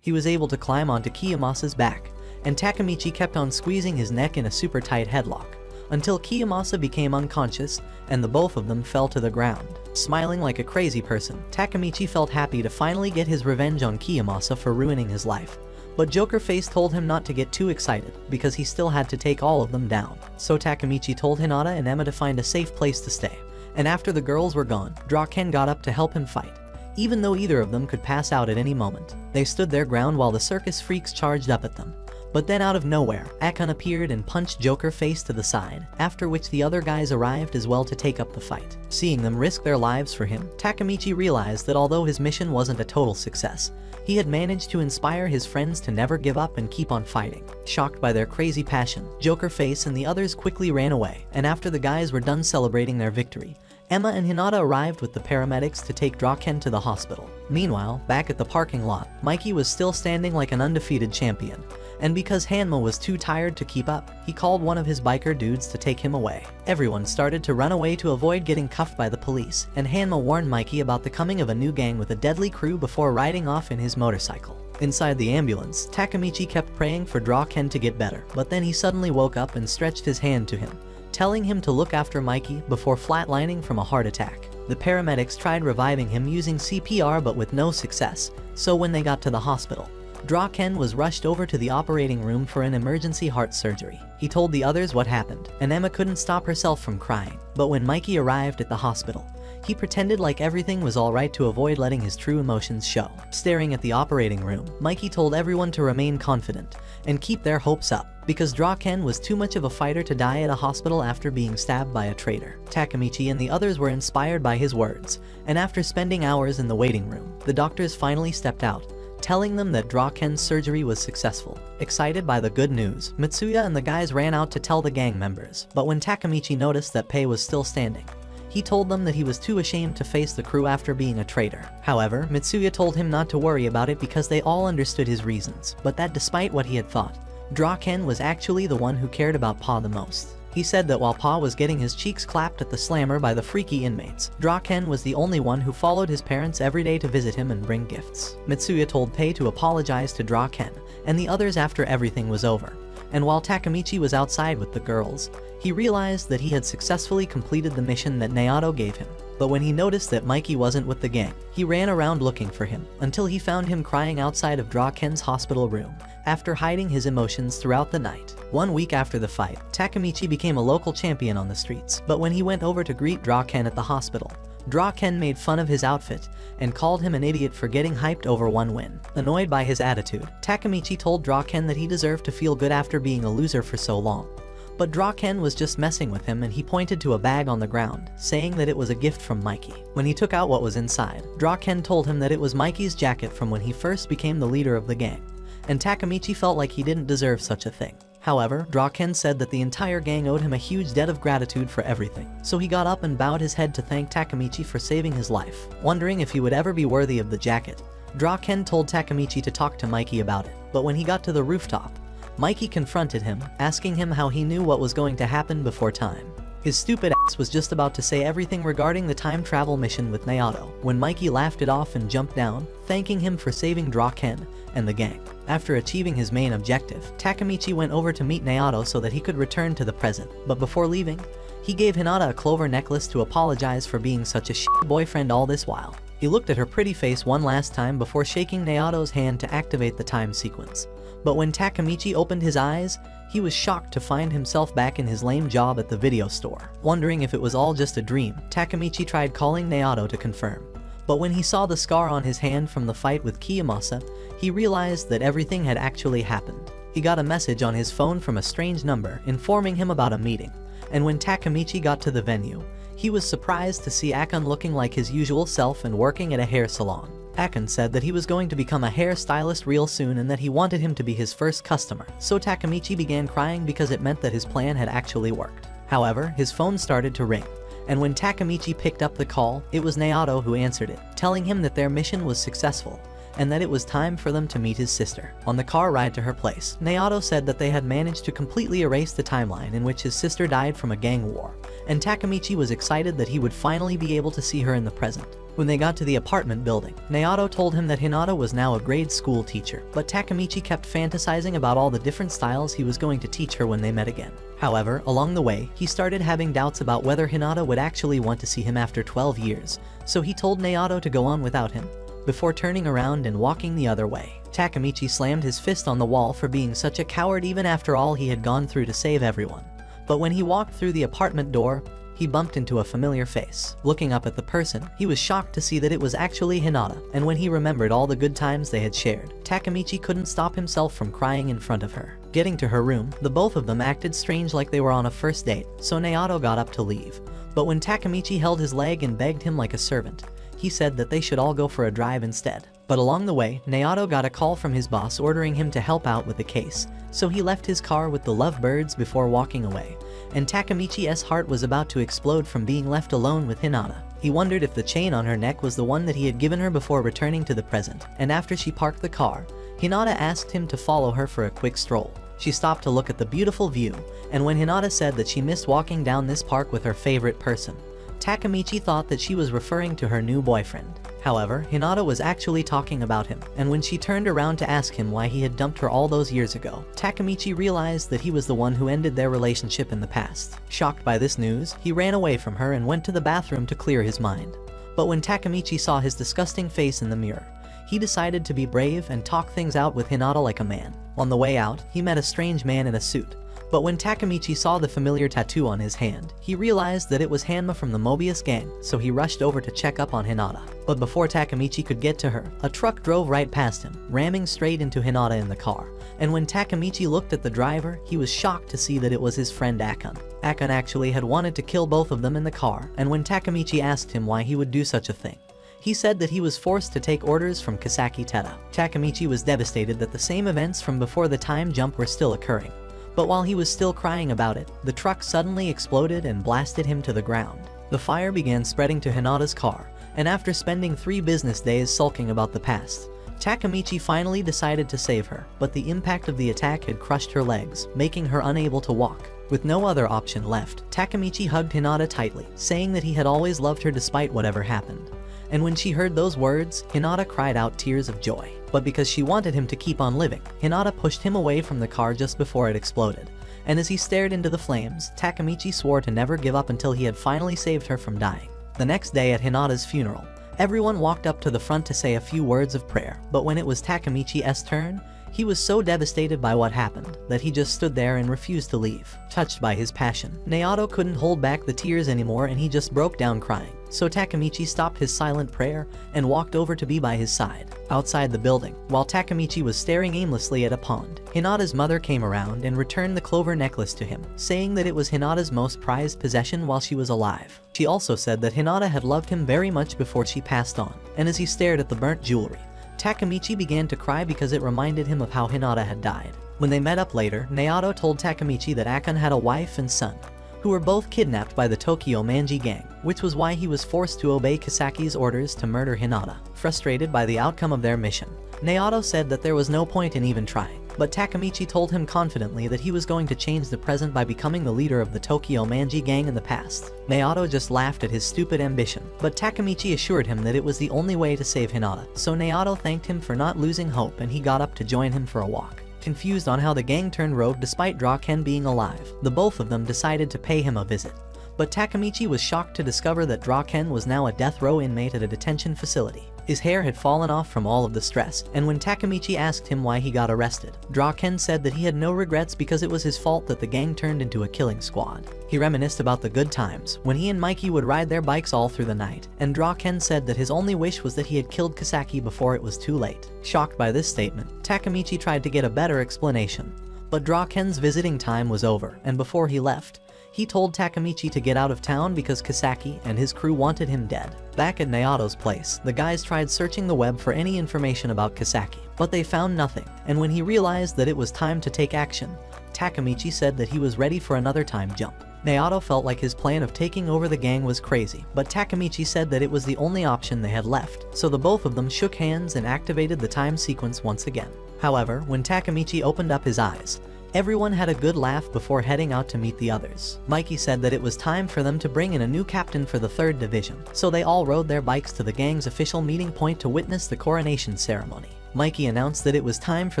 He was able to climb onto Kiyomasa's back, and Takamichi kept on squeezing his neck in a super tight headlock, until Kiyomasa became unconscious and the both of them fell to the ground. Smiling like a crazy person, Takamichi felt happy to finally get his revenge on Kiyomasa for ruining his life. But Joker Face told him not to get too excited, because he still had to take all of them down. So Takamichi told Hinata and Emma to find a safe place to stay, and after the girls were gone, Draken got up to help him fight, even though either of them could pass out at any moment. They stood their ground while the circus freaks charged up at them. But then out of nowhere, Akon appeared and punched Joker Face to the side, after which the other guys arrived as well to take up the fight. Seeing them risk their lives for him, Takamichi realized that although his mission wasn't a total success, he had managed to inspire his friends to never give up and keep on fighting. Shocked by their crazy passion, Joker Face and the others quickly ran away, and after the guys were done celebrating their victory, Emma and Hinata arrived with the paramedics to take Draken to the hospital. Meanwhile, back at the parking lot, Mikey was still standing like an undefeated champion, and because Hanma was too tired to keep up, he called one of his biker dudes to take him away. Everyone started to run away to avoid getting cuffed by the police, and Hanma warned Mikey about the coming of a new gang with a deadly crew before riding off in his motorcycle. Inside the ambulance, Takamichi kept praying for Draken to get better, but then he suddenly woke up and stretched his hand to him, telling him to look after Mikey before flatlining from a heart attack. The paramedics tried reviving him using CPR but with no success, so when they got to the hospital, Draken was rushed over to the operating room for an emergency heart surgery. He told the others what happened, and Emma couldn't stop herself from crying. But when Mikey arrived at the hospital, he pretended like everything was alright to avoid letting his true emotions show. Staring at the operating room, Mikey told everyone to remain confident and keep their hopes up, because Draken was too much of a fighter to die at a hospital after being stabbed by a traitor. Takamichi and the others were inspired by his words, and after spending hours in the waiting room, the doctors finally stepped out, telling them that Draken's surgery was successful. Excited by the good news, Mitsuya and the guys ran out to tell the gang members, but when Takamichi noticed that Pei was still standing, he told them that he was too ashamed to face the crew after being a traitor. However, Mitsuya told him not to worry about it because they all understood his reasons, but that despite what he had thought, Draken was actually the one who cared about Pa the most. He said that while Pa was getting his cheeks clapped at the slammer by the freaky inmates, Draken was the only one who followed his parents every day to visit him and bring gifts. Mitsuya told Pei to apologize to Draken and the others after everything was over, and while Takamichi was outside with the girls, he realized that he had successfully completed the mission that Naoto gave him. But when he noticed that Mikey wasn't with the gang, he ran around looking for him, until he found him crying outside of Draken's hospital room, after hiding his emotions throughout the night. 1 week after the fight, Takamichi became a local champion on the streets, but when he went over to greet Draken at the hospital, Draken made fun of his outfit and called him an idiot for getting hyped over one win. Annoyed by his attitude, Takamichi told Draken that he deserved to feel good after being a loser for so long. But Draken was just messing with him and he pointed to a bag on the ground, saying that it was a gift from Mikey. When he took out what was inside, Draken told him that it was Mikey's jacket from when he first became the leader of the gang, and Takamichi felt like he didn't deserve such a thing. However, Draken said that the entire gang owed him a huge debt of gratitude for everything, so he got up and bowed his head to thank Takamichi for saving his life. Wondering if he would ever be worthy of the jacket, Draken told Takamichi to talk to Mikey about it, but when he got to the rooftop, Mikey confronted him, asking him how he knew what was going to happen before time. His stupid ass was just about to say everything regarding the time travel mission with Naoto, when Mikey laughed it off and jumped down, thanking him for saving Draken and the gang. After achieving his main objective, Takamichi went over to meet Naoto so that he could return to the present, but before leaving, he gave Hinata a clover necklace to apologize for being such a shit boyfriend all this while. He looked at her pretty face one last time before shaking Naoto's hand to activate the time sequence. But when Takamichi opened his eyes, he was shocked to find himself back in his lame job at the video store. Wondering if it was all just a dream, Takamichi tried calling Naoto to confirm. But when he saw the scar on his hand from the fight with Kiyomasa, he realized that everything had actually happened. He got a message on his phone from a strange number informing him about a meeting, and when Takamichi got to the venue, he was surprised to see Akon looking like his usual self and working at a hair salon. Akon said that he was going to become a hairstylist real soon and that he wanted him to be his first customer, so Takamichi began crying because it meant that his plan had actually worked. However, his phone started to ring, and when Takamichi picked up the call, it was Naoto who answered it, telling him that their mission was successful, and that it was time for them to meet his sister. On the car ride to her place, Naoto said that they had managed to completely erase the timeline in which his sister died from a gang war, and Takamichi was excited that he would finally be able to see her in the present. When they got to the apartment building, Naoto told him that Hinata was now a grade school teacher, but Takamichi kept fantasizing about all the different styles he was going to teach her when they met again. However, along the way, he started having doubts about whether Hinata would actually want to see him after 12 years, so he told Naoto to go on without him, before turning around and walking the other way. Takamichi slammed his fist on the wall for being such a coward even after all he had gone through to save everyone. But when he walked through the apartment door, he bumped into a familiar face. Looking up at the person, he was shocked to see that it was actually Hinata, and when he remembered all the good times they had shared, Takamichi couldn't stop himself from crying in front of her. Getting to her room, the both of them acted strange like they were on a first date, so Naoto got up to leave. But when Takamichi held his leg and begged him like a servant, he said that they should all go for a drive instead. But along the way, Naoto got a call from his boss ordering him to help out with the case, so he left his car with the lovebirds before walking away, and Takamichi's heart was about to explode from being left alone with Hinata. He wondered if the chain on her neck was the one that he had given her before returning to the present, and after she parked the car, Hinata asked him to follow her for a quick stroll. She stopped to look at the beautiful view, and when Hinata said that she missed walking down this park with her favorite person, Takamichi thought that she was referring to her new boyfriend. However, Hinata was actually talking about him, and when she turned around to ask him why he had dumped her all those years ago, Takamichi realized that he was the one who ended their relationship in the past. Shocked by this news, he ran away from her and went to the bathroom to clear his mind. But when Takamichi saw his disgusting face in the mirror, he decided to be brave and talk things out with Hinata like a man. On the way out, he met a strange man in a suit. But when Takamitchi saw the familiar tattoo on his hand, he realized that it was Hanma from the Mobius gang, so he rushed over to check up on Hinata. But before Takamitchi could get to her, a truck drove right past him, ramming straight into Hinata in the car. And when Takamitchi looked at the driver, he was shocked to see that it was his friend Akon. Akon actually had wanted to kill both of them in the car, and when Takamitchi asked him why he would do such a thing, he said that he was forced to take orders from Kisaki Teda. Takamitchi was devastated that the same events from before the time jump were still occurring. But while he was still crying about it, the truck suddenly exploded and blasted him to the ground. The fire began spreading to Hinata's car, and after spending 3 business days sulking about the past, Takamitchi finally decided to save her, but the impact of the attack had crushed her legs, making her unable to walk. With no other option left, Takamitchi hugged Hinata tightly, saying that he had always loved her despite whatever happened. And when she heard those words, Hinata cried out tears of joy. But because she wanted him to keep on living, Hinata pushed him away from the car just before it exploded. And as he stared into the flames, Takamitchi swore to never give up until he had finally saved her from dying. The next day at Hinata's funeral, everyone walked up to the front to say a few words of prayer, but when it was Takamichi's turn, he was so devastated by what happened that he just stood there and refused to leave. Touched by his passion, Naoto couldn't hold back the tears anymore and he just broke down crying. So Takamichi stopped his silent prayer and walked over to be by his side. Outside the building, while Takamichi was staring aimlessly at a pond, Hinata's mother came around and returned the clover necklace to him, saying that it was Hinata's most prized possession while she was alive. She also said that Hinata had loved him very much before she passed on, and as he stared at the burnt jewelry, Takamichi began to cry because it reminded him of how Hinata had died. When they met up later, Naoto told Takamichi that Akon had a wife and son, who were both kidnapped by the Tokyo Manji gang, which was why he was forced to obey Kisaki's orders to murder Hinata. Frustrated by the outcome of their mission, Naoto said that there was no point in even trying, but Takamichi told him confidently that he was going to change the present by becoming the leader of the Tokyo Manji gang in the past. Naoto just laughed at his stupid ambition, but Takamichi assured him that it was the only way to save Hinata, so Naoto thanked him for not losing hope and he got up to join him for a walk. Confused on how the gang turned rogue despite Draken being alive, the both of them decided to pay him a visit. But Takamichi was shocked to discover that Draken was now a death row inmate at a detention facility. His hair had fallen off from all of the stress, and when Takamichi asked him why he got arrested, Draken said that he had no regrets because it was his fault that the gang turned into a killing squad. He reminisced about the good times, when he and Mikey would ride their bikes all through the night, and Draken said that his only wish was that he had killed Kisaki before it was too late. Shocked by this statement, Takamichi tried to get a better explanation, but Draken's visiting time was over, and before he left, he told Takamichi to get out of town because Kisaki and his crew wanted him dead. Back at Naoto's place, the guys tried searching the web for any information about Kisaki, but they found nothing, and when he realized that it was time to take action, Takamichi said that he was ready for another time jump. Naoto felt like his plan of taking over the gang was crazy, but Takamichi said that it was the only option they had left, so the both of them shook hands and activated the time sequence once again. However, when Takamichi opened up his eyes, everyone had a good laugh before heading out to meet the others. Mikey said that it was time for them to bring in a new captain for the 3rd Division, so they all rode their bikes to the gang's official meeting point to witness the coronation ceremony. Mikey announced that it was time for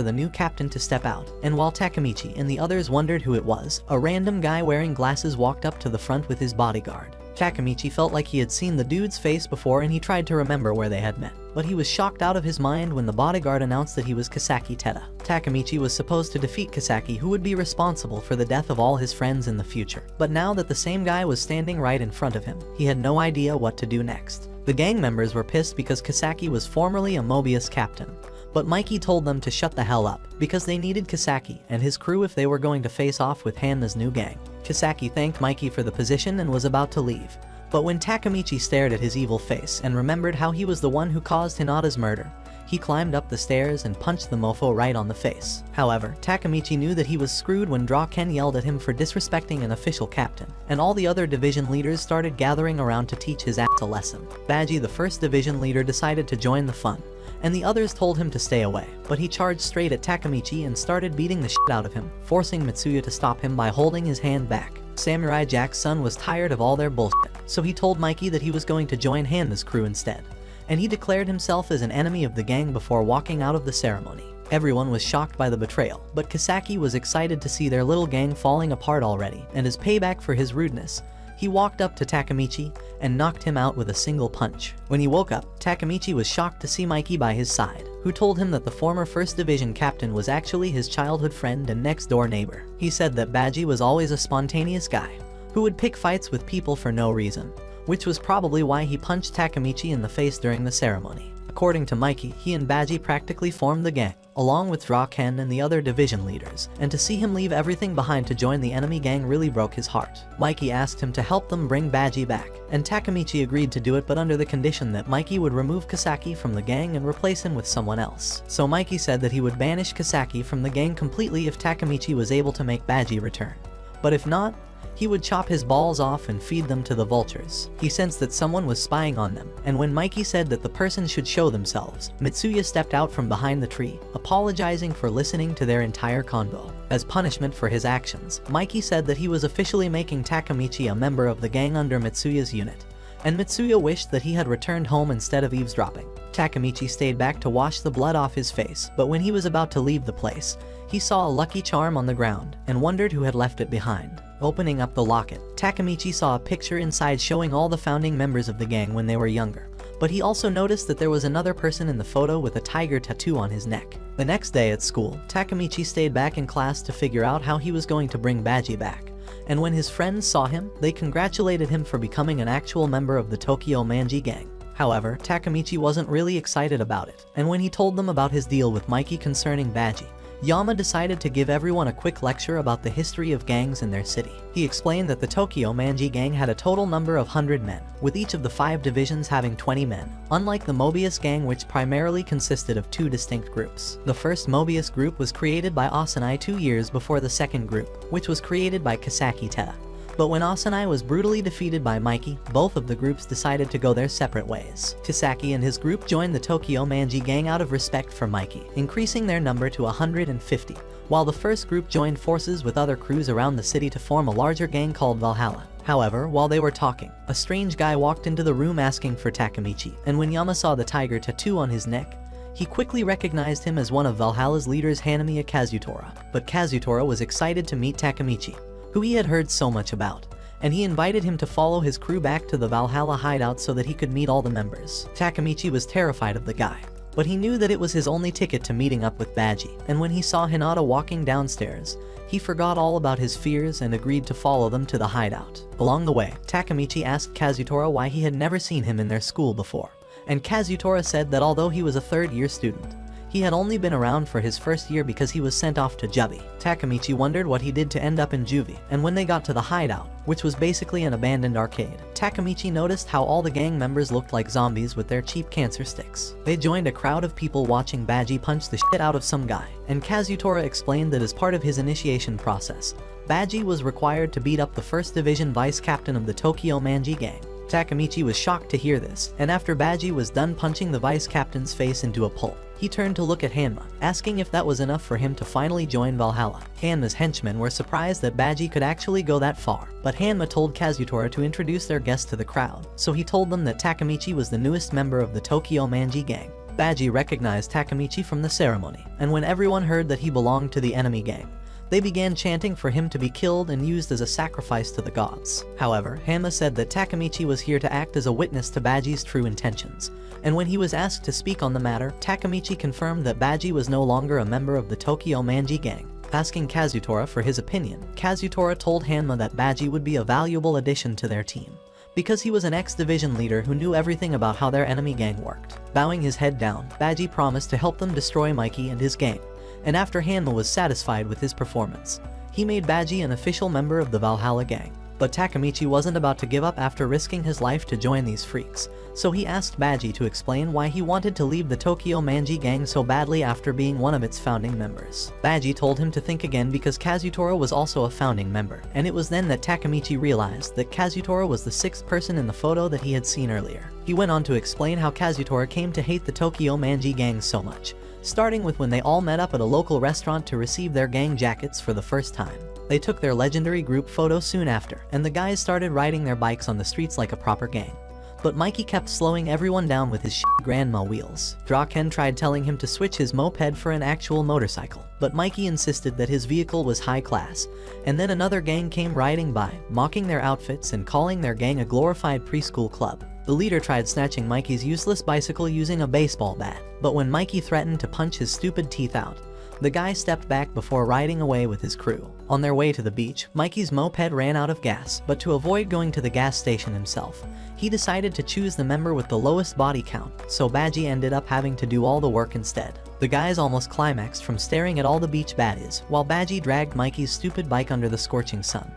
the new captain to step out, and while Takamichi and the others wondered who it was, a random guy wearing glasses walked up to the front with his bodyguard. Takamichi felt like he had seen the dude's face before and he tried to remember where they had met, but he was shocked out of his mind when the bodyguard announced that he was Kisaki Teda. Takamichi was supposed to defeat Kisaki, who would be responsible for the death of all his friends in the future, but now that the same guy was standing right in front of him, he had no idea what to do next. The gang members were pissed because Kisaki was formerly a Mobius captain, but Mikey told them to shut the hell up, because they needed Kisaki and his crew if they were going to face off with Hanna's new gang. Kisaki thanked Mikey for the position and was about to leave, but when Takamichi stared at his evil face and remembered how he was the one who caused Hinata's murder, he climbed up the stairs and punched the mofo right on the face. However, Takamichi knew that he was screwed when Draken yelled at him for disrespecting an official captain, and all the other division leaders started gathering around to teach his ass a lesson. Baji, the 1st division leader, decided to join the fun, and the others told him to stay away, but he charged straight at Takamichi and started beating the shit out of him, forcing Mitsuya to stop him by holding his hand back. Samurai Jack's son was tired of all their bullshit, so he told Mikey that he was going to join Hanna's crew instead, and he declared himself as an enemy of the gang before walking out of the ceremony. Everyone was shocked by the betrayal, but Kisaki was excited to see their little gang falling apart already, and as payback for his rudeness, He walked up to Takamitchi and knocked him out with a single punch. When he woke up, Takamitchi was shocked to see Mikey by his side, who told him that the former 1st Division captain was actually his childhood friend and next-door neighbor. He said that Baji was always a spontaneous guy who would pick fights with people for no reason, which was probably why he punched Takamitchi in the face during the ceremony. According to Mikey, he and Baji practically formed the gang, along with Draken and the other division leaders, and to see him leave everything behind to join the enemy gang really broke his heart. Mikey asked him to help them bring Baji back, and Takamitchi agreed to do it, but under the condition that Mikey would remove Kasaki from the gang and replace him with someone else. So Mikey said that he would banish Kasaki from the gang completely if Takamitchi was able to make Baji return. But if not, he would chop his balls off and feed them to the vultures. He sensed that someone was spying on them, and when Mikey said that the person should show themselves, Mitsuya stepped out from behind the tree, apologizing for listening to their entire convo. As punishment for his actions, Mikey said that he was officially making Takamitchi a member of the gang under Mitsuya's unit, and Mitsuya wished that he had returned home instead of eavesdropping. Takamichi stayed back to wash the blood off his face, but when he was about to leave the place, he saw a lucky charm on the ground and wondered who had left it behind. Opening up the locket, Takamichi saw a picture inside showing all the founding members of the gang when they were younger, but he also noticed that there was another person in the photo with a tiger tattoo on his neck. The next day at school, Takamichi stayed back in class to figure out how he was going to bring Baji back, and when his friends saw him, they congratulated him for becoming an actual member of the Tokyo Manji gang. However, Takamichi wasn't really excited about it, and when he told them about his deal with Mikey concerning Baji, Yama decided to give everyone a quick lecture about the history of gangs in their city. He explained that the Tokyo Manji gang had a total number of 100 men, with each of the 5 divisions having 20 men, unlike the Mobius gang, which primarily consisted of 2 distinct groups. The first Mobius group was created by Asanai 2 years before the second group, which was created by Kasaki Te. But when Asanai was brutally defeated by Mikey, both of the groups decided to go their separate ways. Kasaki and his group joined the Tokyo Manji gang out of respect for Mikey, increasing their number to 150, while the first group joined forces with other crews around the city to form a larger gang called Valhalla. However, while they were talking, a strange guy walked into the room asking for Takamichi, and when Yama saw the tiger tattoo on his neck, he quickly recognized him as one of Valhalla's leaders, Hanamiya Kazutora. But Kazutora was excited to meet Takamichi, who he had heard so much about, and he invited him to follow his crew back to the Valhalla hideout so that he could meet all the members. Takamichi was terrified of the guy, but he knew that it was his only ticket to meeting up with Baji, and when he saw Hinata walking downstairs, he forgot all about his fears and agreed to follow them to the hideout. Along the way, Takamichi asked Kazutora why he had never seen him in their school before, and Kazutora said that although he was a third-year student, he had only been around for his first year because he was sent off to Juvie. Takamichi wondered what he did to end up in Juvie, and when they got to the hideout, which was basically an abandoned arcade, Takamichi noticed how all the gang members looked like zombies with their cheap cancer sticks. They joined a crowd of people watching Baji punch the shit out of some guy, and Kazutora explained that as part of his initiation process, Baji was required to beat up the 1st Division vice captain of the Tokyo Manji gang. Takamichi was shocked to hear this, and after Baji was done punching the vice captain's face into a pulp, he turned to look at Hanma, asking if that was enough for him to finally join Valhalla. Hanma's henchmen were surprised that Baji could actually go that far, but Hanma told Kazutora to introduce their guest to the crowd, so he told them that Takamichi was the newest member of the Tokyo Manji gang. Baji recognized Takamichi from the ceremony, and when everyone heard that he belonged to the enemy gang, they began chanting for him to be killed and used as a sacrifice to the gods. However, Hanma said that Takamichi was here to act as a witness to Baji's true intentions, and when he was asked to speak on the matter, Takamichi confirmed that Baji was no longer a member of the Tokyo Manji gang. Asking Kazutora for his opinion, Kazutora told Hanma that Baji would be a valuable addition to their team, because he was an ex-division leader who knew everything about how their enemy gang worked. Bowing his head down, Baji promised to help them destroy Mikey and his gang, and after Hanma was satisfied with his performance, he made Baji an official member of the Valhalla gang. But Takamichi wasn't about to give up after risking his life to join these freaks, so he asked Baji to explain why he wanted to leave the Tokyo Manji gang so badly after being one of its founding members. Baji told him to think again because Kazutora was also a founding member, and it was then that Takamichi realized that Kazutora was the 6th person in the photo that he had seen earlier. He went on to explain how Kazutora came to hate the Tokyo Manji gang so much, starting with when they all met up at a local restaurant to receive their gang jackets for the first time. They took their legendary group photo soon after, and the guys started riding their bikes on the streets like a proper gang. but Mikey kept slowing everyone down with his grandma wheels. Draken tried telling him to switch his moped for an actual motorcycle, but Mikey insisted that his vehicle was high class, and then another gang came riding by, mocking their outfits and calling their gang a glorified preschool club. The leader tried snatching Mikey's useless bicycle using a baseball bat, but when Mikey threatened to punch his stupid teeth out, the guy stepped back before riding away with his crew. On their way to the beach, Mikey's moped ran out of gas, but to avoid going to the gas station himself, he decided to choose the member with the lowest body count, so Badgie ended up having to do all the work instead. The guys almost climaxed from staring at all the beach baddies, while Badgie dragged Mikey's stupid bike under the scorching sun.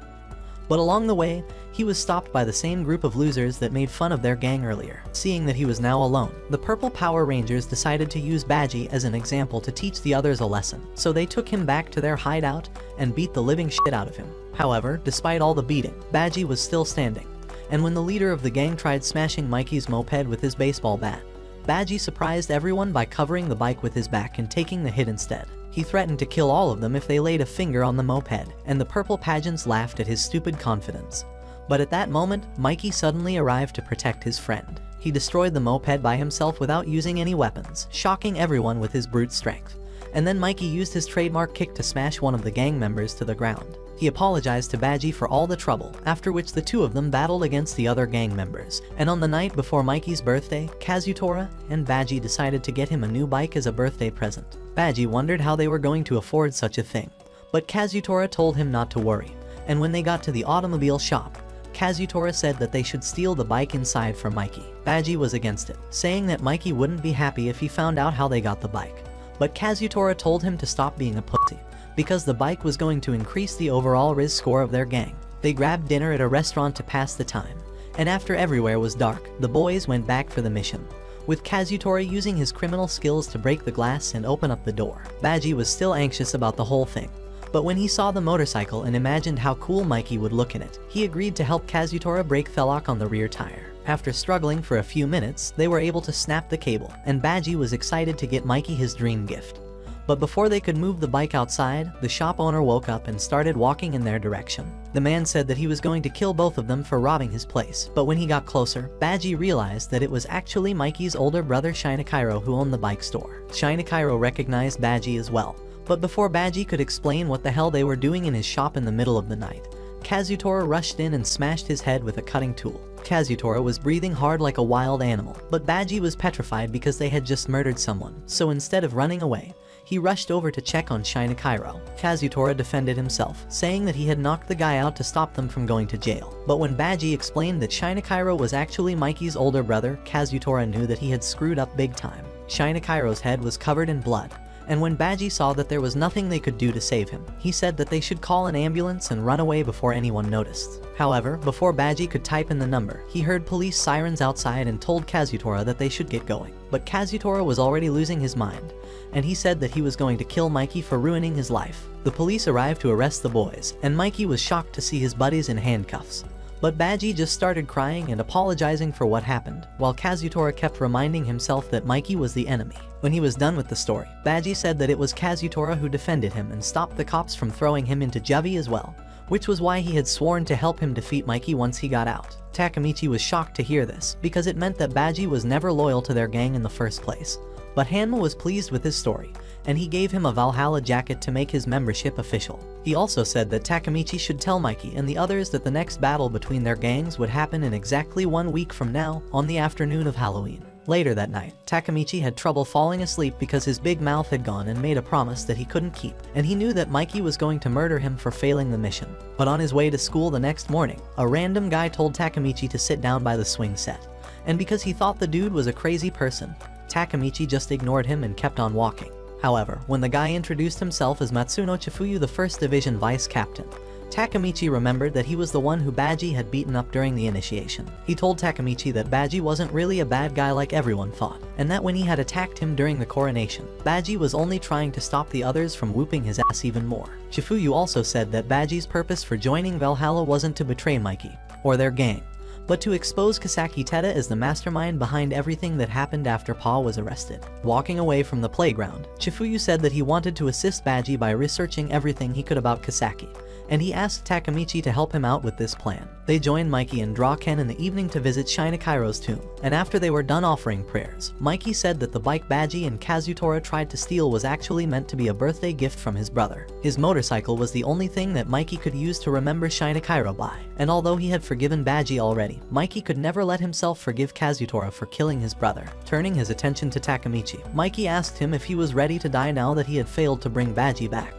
But along the way, he was stopped by the same group of losers that made fun of their gang earlier. Seeing that he was now alone, the Purple Power Rangers decided to use Badgie as an example to teach the others a lesson, so they took him back to their hideout and beat the living shit out of him. However, despite all the beating, Badgie was still standing, and when the leader of the gang tried smashing Mikey's moped with his baseball bat, Badgie surprised everyone by covering the bike with his back and taking the hit instead. He threatened to kill all of them if they laid a finger on the moped, and the purple pageants laughed at his stupid confidence. But at that moment, Mikey suddenly arrived to protect his friend. He destroyed the moped by himself without using any weapons, shocking everyone with his brute strength. And then Mikey used his trademark kick to smash one of the gang members to the ground. He apologized to Badgie for all the trouble, after which the two of them battled against the other gang members. And on the night before Mikey's birthday, Kazutora and Badgie decided to get him a new bike as a birthday present. Badgie wondered how they were going to afford such a thing, but Kazutora told him not to worry. And when they got to the automobile shop, Kazutora said that they should steal the bike inside for Mikey. Badgie was against it, saying that Mikey wouldn't be happy if he found out how they got the bike. But Kazutora told him to stop being a pussy, because the bike was going to increase the overall Riz score of their gang. They grabbed dinner at a restaurant to pass the time, and after everywhere was dark, the boys went back for the mission, with Kazutora using his criminal skills to break the glass and open up the door. Badgie was still anxious about the whole thing, but when he saw the motorcycle and imagined how cool Mikey would look in it, he agreed to help Kazutora break the lock on the rear tire. After struggling for a few minutes, they were able to snap the cable, and Badgie was excited to get Mikey his dream gift. But before they could move the bike outside, the shop owner woke up and started walking in their direction. The man said that he was going to kill both of them for robbing his place, but when he got closer, Badgie realized that it was actually Mikey's older brother Shinakairo who owned the bike store. Shinakairo recognized Badgie as well, but before Badgie could explain what the hell they were doing in his shop in the middle of the night, Kazutora rushed in and smashed his head with a cutting tool. Kazutora was breathing hard like a wild animal, but Badgie was petrified because they had just murdered someone, so instead of running away, he rushed over to check on Shinakairo. Kazutora defended himself, saying that he had knocked the guy out to stop them from going to jail. But when Badgie explained that Shinakairo was actually Mikey's older brother, Kazutora knew that he had screwed up big time. Shinakairo's head was covered in blood, and when Badgie saw that there was nothing they could do to save him, he said that they should call an ambulance and run away before anyone noticed. However, before Badgie could type in the number, he heard police sirens outside and told Kazutora that they should get going. But Kazutora was already losing his mind, and he said that he was going to kill Mikey for ruining his life. The police arrived to arrest the boys, and Mikey was shocked to see his buddies in handcuffs. But Badgie just started crying and apologizing for what happened, while Kazutora kept reminding himself that Mikey was the enemy. When he was done with the story, Badgie said that it was Kazutora who defended him and stopped the cops from throwing him into juvie as well, which was why he had sworn to help him defeat Mikey once he got out. Takamitchi was shocked to hear this, because it meant that Badgie was never loyal to their gang in the first place. But Hanma was pleased with his story, and he gave him a Valhalla jacket to make his membership official. He also said that Takamitchi should tell Mikey and the others that the next battle between their gangs would happen in exactly 1 week from now, on the afternoon of Halloween. Later that night, Takamitchi had trouble falling asleep because his big mouth had gone and made a promise that he couldn't keep, and he knew that Mikey was going to murder him for failing the mission. But on his way to school the next morning, a random guy told Takamitchi to sit down by the swing set, and because he thought the dude was a crazy person, Takamitchi just ignored him and kept on walking. However, when the guy introduced himself as Matsuno Chifuyu, the 1st Division Vice Captain, Takamitchi remembered that he was the one who Badgie had beaten up during the initiation. He told Takamitchi that Badgie wasn't really a bad guy like everyone thought, and that when he had attacked him during the coronation, Badgie was only trying to stop the others from whooping his ass even more. Chifuyu also said that Badgie's purpose for joining Valhalla wasn't to betray Mikey, or their gang, but to expose Kasaki Teta as the mastermind behind everything that happened after Pa was arrested. Walking away from the playground, Chifuyu said that he wanted to assist Badgie by researching everything he could about Kasaki, and he asked Takamitchi to help him out with this plan. They joined Mikey and Draken in the evening to visit Shinakairo's tomb, and after they were done offering prayers, Mikey said that the bike Baji and Kazutora tried to steal was actually meant to be a birthday gift from his brother. His motorcycle was the only thing that Mikey could use to remember Shinakairo by, and although he had forgiven Baji already, Mikey could never let himself forgive Kazutora for killing his brother. Turning his attention to Takamichi, Mikey asked him if he was ready to die now that he had failed to bring Baji back,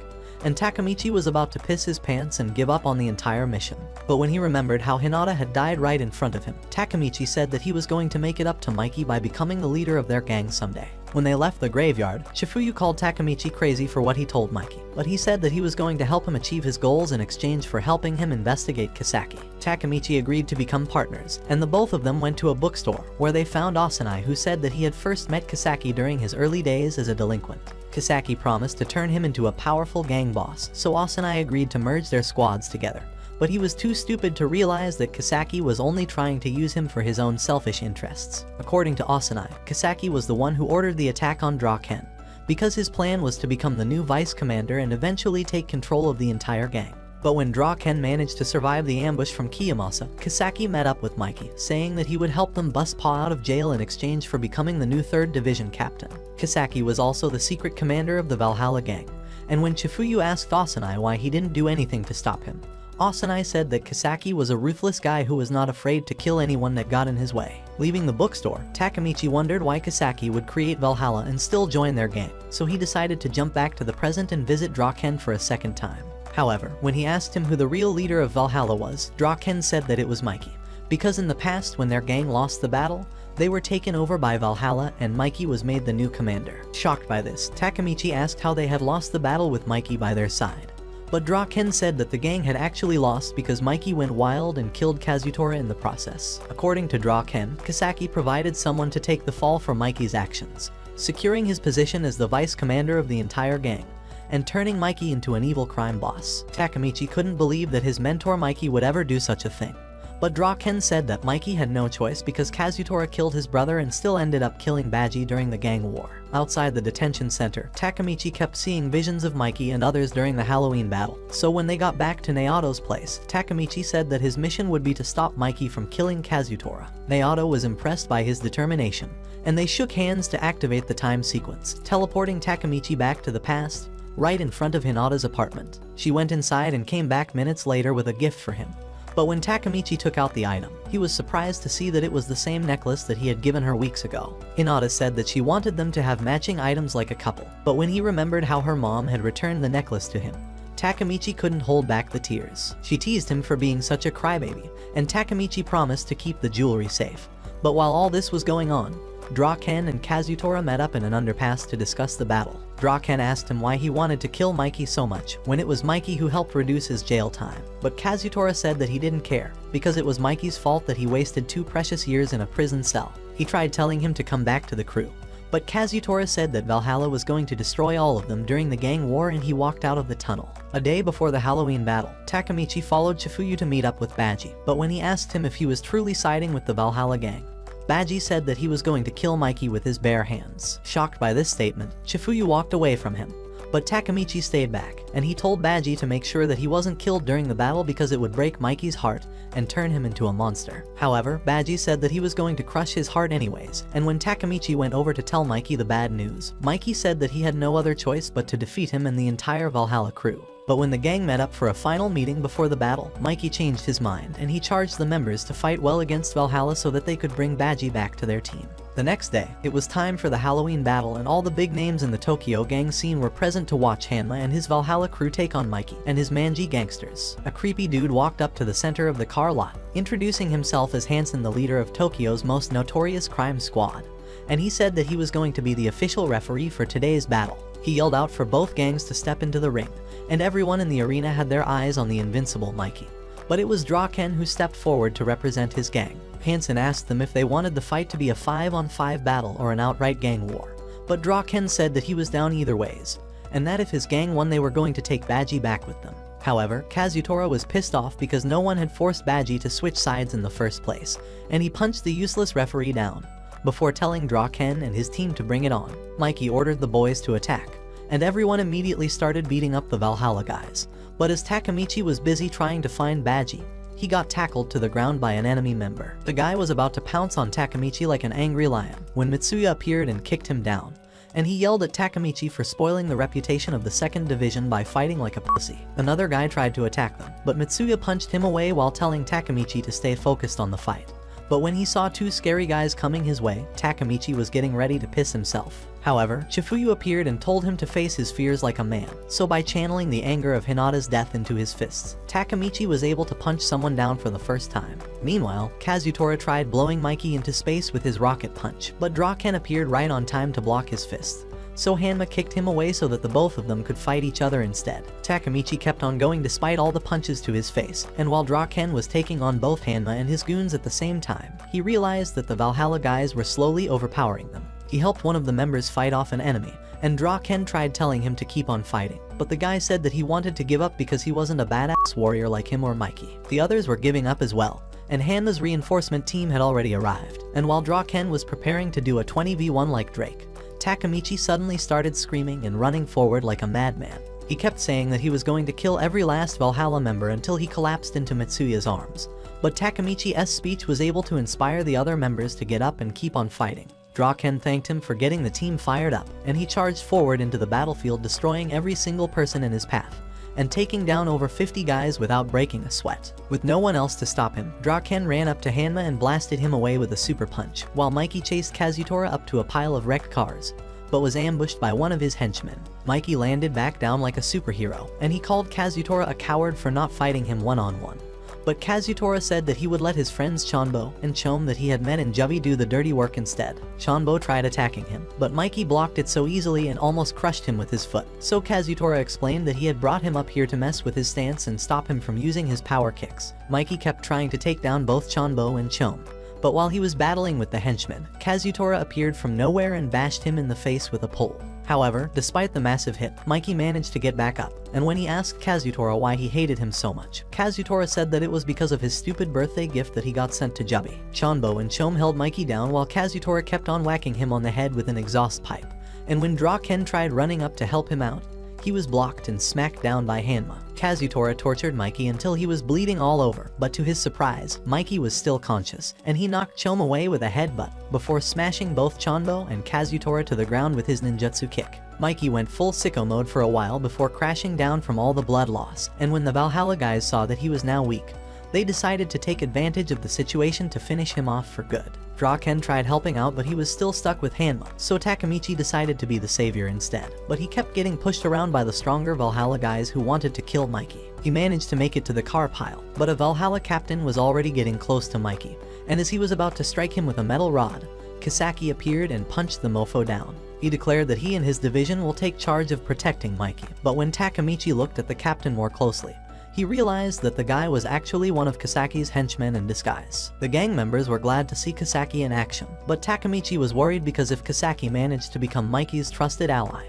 and Takamichi was about to piss his pants and give up on the entire mission. But when he remembered how Hinata had died right in front of him, Takamichi said that he was going to make it up to Mikey by becoming the leader of their gang someday. When they left the graveyard, Shifuyu called Takamichi crazy for what he told Mikey, but he said that he was going to help him achieve his goals in exchange for helping him investigate Kisaki. Takamichi agreed to become partners, and the both of them went to a bookstore, where they found Asanai, who said that he had first met Kisaki during his early days as a delinquent. Kisaki promised to turn him into a powerful gang boss, so Asanai agreed to merge their squads together. But he was too stupid to realize that Kisaki was only trying to use him for his own selfish interests. According to Asanai, Kisaki was the one who ordered the attack on Draken, because his plan was to become the new vice commander and eventually take control of the entire gang. But when Draken managed to survive the ambush from Kiyomasa, Kisaki met up with Mikey, saying that he would help them bust Pa out of jail in exchange for becoming the new 3rd Division captain. Kisaki was also the secret commander of the Valhalla gang, and when Shifuyu asked Asanai why he didn't do anything to stop him, Asanai said that Kisaki was a ruthless guy who was not afraid to kill anyone that got in his way. Leaving the bookstore, Takamichi wondered why Kisaki would create Valhalla and still join their gang, so he decided to jump back to the present and visit Draken for a second time. However, when he asked him who the real leader of Valhalla was, Draken said that it was Mikey, because in the past when their gang lost the battle, they were taken over by Valhalla and Mikey was made the new commander. Shocked by this, Takamichi asked how they had lost the battle with Mikey by their side. But Draken said that the gang had actually lost because Mikey went wild and killed Kazutora in the process. According to Draken, Kisaki provided someone to take the fall for Mikey's actions, securing his position as the vice commander of the entire gang, and turning Mikey into an evil crime boss. Takamichi couldn't believe that his mentor Mikey would ever do such a thing. But Draken said that Mikey had no choice because Kazutora killed his brother and still ended up killing Baji during the gang war. Outside the detention center, Takamichi kept seeing visions of Mikey and others during the Halloween battle, so when they got back to Nayato's place, Takamichi said that his mission would be to stop Mikey from killing Kazutora. Nayato was impressed by his determination, and they shook hands to activate the time sequence, teleporting Takamichi back to the past, right in front of Hinata's apartment. She went inside and came back minutes later with a gift for him. But when Takamichi took out the item, he was surprised to see that it was the same necklace that he had given her weeks ago. Hinata said that she wanted them to have matching items like a couple, but when he remembered how her mom had returned the necklace to him, Takamichi couldn't hold back the tears. She teased him for being such a crybaby, and Takamichi promised to keep the jewelry safe. But while all this was going on, Draken and Kazutora met up in an underpass to discuss the battle. Draken asked him why he wanted to kill Mikey so much, when it was Mikey who helped reduce his jail time. But Kazutora said that he didn't care, because it was Mikey's fault that he wasted 2 precious years in a prison cell. He tried telling him to come back to the crew, but Kazutora said that Valhalla was going to destroy all of them during the gang war and he walked out of the tunnel. A day before the Halloween battle, Takamichi followed Shifuyu to meet up with Baji, but when he asked him if he was truly siding with the Valhalla gang, Baji said that he was going to kill Mikey with his bare hands. Shocked by this statement, Shifuyu walked away from him, but Takamichi stayed back, and he told Baji to make sure that he wasn't killed during the battle because it would break Mikey's heart and turn him into a monster. However, Baji said that he was going to crush his heart anyways, and when Takamichi went over to tell Mikey the bad news, Mikey said that he had no other choice but to defeat him and the entire Valhalla crew. But when the gang met up for a final meeting before the battle, Mikey changed his mind and he charged the members to fight well against Valhalla so that they could bring Baji back to their team. The next day, it was time for the Halloween battle and all the big names in the Tokyo gang scene were present to watch Hanma and his Valhalla crew take on Mikey and his Manji gangsters. A creepy dude walked up to the center of the car lot, introducing himself as Hansen, the leader of Tokyo's most notorious crime squad, and he said that he was going to be the official referee for today's battle. He yelled out for both gangs to step into the ring, and everyone in the arena had their eyes on the invincible Mikey. But it was Draken who stepped forward to represent his gang. Hansen asked them if they wanted the fight to be a 5-on-5 battle or an outright gang war, but Draken said that he was down either ways, and that if his gang won they were going to take Baji back with them. However, Kazutora was pissed off because no one had forced Baji to switch sides in the first place, and he punched the useless referee down, before telling Draken and his team to bring it on. Mikey ordered the boys to attack, and everyone immediately started beating up the Valhalla guys, But as Takamichi was busy trying to find Baji, he got tackled to the ground by an enemy member. The guy was about to pounce on Takamichi like an angry lion when Mitsuya appeared and kicked him down, and he yelled at Takamichi for spoiling the reputation of the 2nd Division by fighting like a pussy. Another guy tried to attack them, but Mitsuya punched him away while telling Takamichi to stay focused on the fight. But when he saw 2 scary guys coming his way, Takamichi was getting ready to piss himself. However, Chifuyu appeared and told him to face his fears like a man, so by channeling the anger of Hinata's death into his fists, Takamichi was able to punch someone down for the first time. Meanwhile, Kazutora tried blowing Mikey into space with his rocket punch, but Draken appeared right on time to block his fist. So Hanma kicked him away so that the both of them could fight each other instead. Takamichi kept on going despite all the punches to his face, and while Draken was taking on both Hanma and his goons at the same time, he realized that the Valhalla guys were slowly overpowering them. He helped one of the members fight off an enemy, and Draken tried telling him to keep on fighting, but the guy said that he wanted to give up because he wasn't a badass warrior like him or Mikey. The others were giving up as well, and Hanma's reinforcement team had already arrived, and while Draken was preparing to do a 20v1 like Drake, Takamichi suddenly started screaming and running forward like a madman. He kept saying that he was going to kill every last Valhalla member until he collapsed into Mitsuya's arms, but Takamichi's speech was able to inspire the other members to get up and keep on fighting. Draken thanked him for getting the team fired up, and he charged forward into the battlefield, destroying every single person in his path, and taking down over 50 guys without breaking a sweat. With no one else to stop him, Draken ran up to Hanma and blasted him away with a super punch, while Mikey chased Kazutora up to a pile of wrecked cars, but was ambushed by one of his henchmen. Mikey landed back down like a superhero, and he called Kazutora a coward for not fighting him one-on-one. But Kazutora said that he would let his friends Chanbo and Chome that he had met in Jubi do the dirty work instead. Chanbo tried attacking him, but Mikey blocked it so easily and almost crushed him with his foot. So Kazutora explained that he had brought him up here to mess with his stance and stop him from using his power kicks. Mikey kept trying to take down both Chanbo and Chome, but while he was battling with the henchmen, Kazutora appeared from nowhere and bashed him in the face with a pole. However, despite the massive hit, Mikey managed to get back up, and when he asked Kazutora why he hated him so much, Kazutora said that it was because of his stupid birthday gift that he got sent to Jubi. Chanbo and Chome held Mikey down while Kazutora kept on whacking him on the head with an exhaust pipe, and when Draken tried running up to help him out, he was blocked and smacked down by Hanma. Kazutora tortured Mikey until he was bleeding all over, but to his surprise, Mikey was still conscious, and he knocked Chome away with a headbutt, before smashing both Chanbo and Kazutora to the ground with his ninjutsu kick. Mikey went full sicko mode for a while before crashing down from all the blood loss, and when the Valhalla guys saw that he was now weak, they decided to take advantage of the situation to finish him off for good. Draken tried helping out, but he was still stuck with Hanma, so Takamichi decided to be the savior instead. But he kept getting pushed around by the stronger Valhalla guys who wanted to kill Mikey. He managed to make it to the car pile, but a Valhalla captain was already getting close to Mikey, and as he was about to strike him with a metal rod, Kisaki appeared and punched the mofo down. He declared that he and his division will take charge of protecting Mikey, but when Takamichi looked at the captain more closely, he realized that the guy was actually one of Kisaki's henchmen in disguise. The gang members were glad to see Kisaki in action, but Takamichi was worried because if Kisaki managed to become Mikey's trusted ally,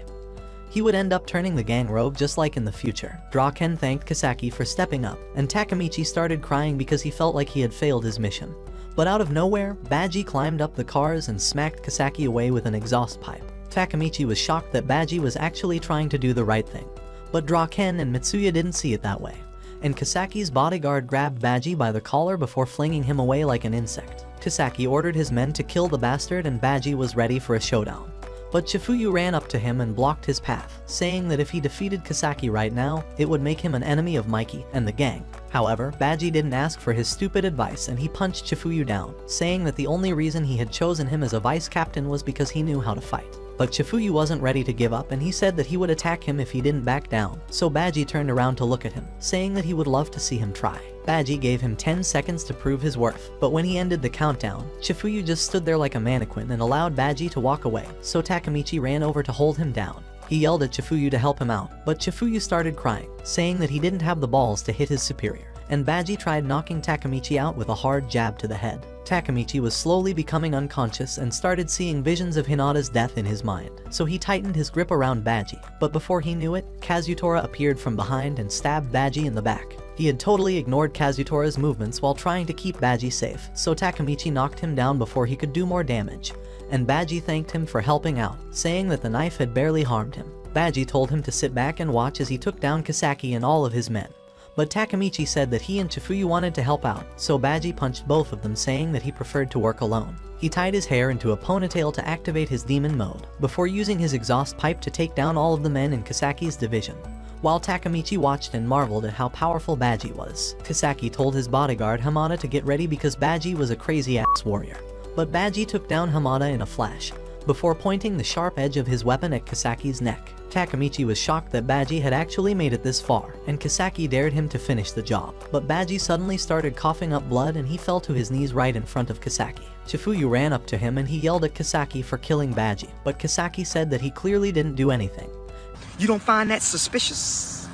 he would end up turning the gang rogue just like in the future. Draken thanked Kisaki for stepping up, and Takamichi started crying because he felt like he had failed his mission. But out of nowhere, Baji climbed up the cars and smacked Kisaki away with an exhaust pipe. Takamichi was shocked that Baji was actually trying to do the right thing, but Draken and Mitsuya didn't see it that way, and Kisaki's bodyguard grabbed Baji by the collar before flinging him away like an insect. Kisaki ordered his men to kill the bastard, and Baji was ready for a showdown. But Chifuyu ran up to him and blocked his path, saying that if he defeated Kisaki right now, it would make him an enemy of Mikey and the gang. However, Baji didn't ask for his stupid advice and he punched Chifuyu down, saying that the only reason he had chosen him as a vice captain was because he knew how to fight. But Chifuyu wasn't ready to give up, and he said that he would attack him if he didn't back down, so Baji turned around to look at him, saying that he would love to see him try. Baji gave him 10 seconds to prove his worth, but when he ended the countdown, Chifuyu just stood there like a mannequin and allowed Baji to walk away, so Takamichi ran over to hold him down. He yelled at Chifuyu to help him out, but Chifuyu started crying, saying that he didn't have the balls to hit his superior, and Baji tried knocking Takamichi out with a hard jab to the head. Takamichi was slowly becoming unconscious and started seeing visions of Hinata's death in his mind, so he tightened his grip around Baji, but before he knew it, Kazutora appeared from behind and stabbed Baji in the back. He had totally ignored Kazutora's movements while trying to keep Baji safe, so Takamichi knocked him down before he could do more damage, and Baji thanked him for helping out, saying that the knife had barely harmed him. Baji told him to sit back and watch as he took down Kisaki and all of his men. But Takamitchi said that he and Chifuyu wanted to help out, so Baji punched both of them, saying that he preferred to work alone. He tied his hair into a ponytail to activate his demon mode, before using his exhaust pipe to take down all of the men in Kisaki's division. While Takamitchi watched and marveled at how powerful Baji was, Kisaki told his bodyguard Hamada to get ready because Baji was a crazy-ass warrior. But Baji took down Hamada in a flash, before pointing the sharp edge of his weapon at Kisaki's neck. Takamichi was shocked that Baji had actually made it this far, and Kisaki dared him to finish the job. But Baji suddenly started coughing up blood and he fell to his knees right in front of Kisaki. Chifuyu ran up to him and he yelled at Kisaki for killing Baji, but Kisaki said that he clearly didn't do anything. You don't find that suspicious?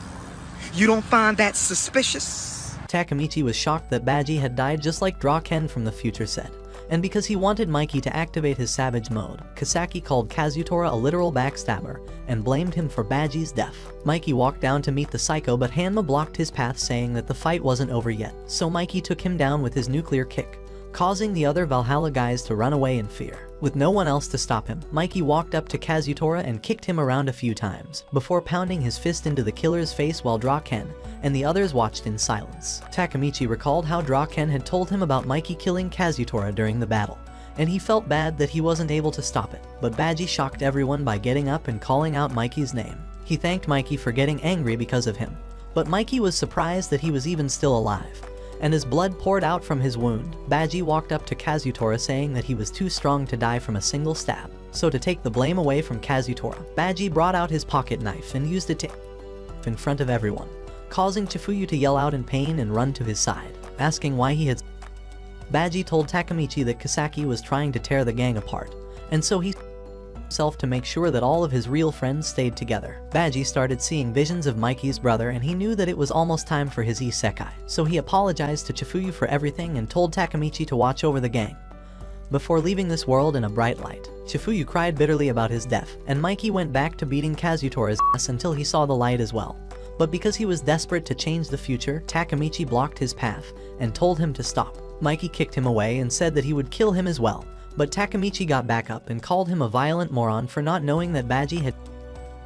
You don't find that suspicious? Takamichi was shocked that Baji had died just like Draken from the future said. And because he wanted Mikey to activate his savage mode, Kisaki called Kazutora a literal backstabber and blamed him for Baji's death. Mikey walked down to meet the psycho, but Hanma blocked his path, saying that the fight wasn't over yet, so Mikey took him down with his nuclear kick, causing the other Valhalla guys to run away in fear. With no one else to stop him, Mikey walked up to Kazutora and kicked him around a few times, before pounding his fist into the killer's face while Draken and the others watched in silence. Takamichi recalled how Draken had told him about Mikey killing Kazutora during the battle, and he felt bad that he wasn't able to stop it, but Baji shocked everyone by getting up and calling out Mikey's name. He thanked Mikey for getting angry because of him, but Mikey was surprised that he was even still alive, and as blood poured out from his wound, Baji walked up to Kazutora saying that he was too strong to die from a single stab. So to take the blame away from Kazutora, Baji brought out his pocket knife and used it to in front of everyone, causing Chifuyu to yell out in pain and run to his side, asking why he had. Baji told Takamichi that Kisaki was trying to tear the gang apart, and so he himself to make sure that all of his real friends stayed together. Baji started seeing visions of Mikey's brother and he knew that it was almost time for his isekai, so he apologized to Chifuyu for everything and told Takamichi to watch over the gang. Before leaving this world in a bright light, Chifuyu cried bitterly about his death, and Mikey went back to beating Kazutora's ass until he saw the light as well. But because he was desperate to change the future, Takamichi blocked his path and told him to stop. Mikey kicked him away and said that he would kill him as well, but Takamichi got back up and called him a violent moron for not knowing that Baji had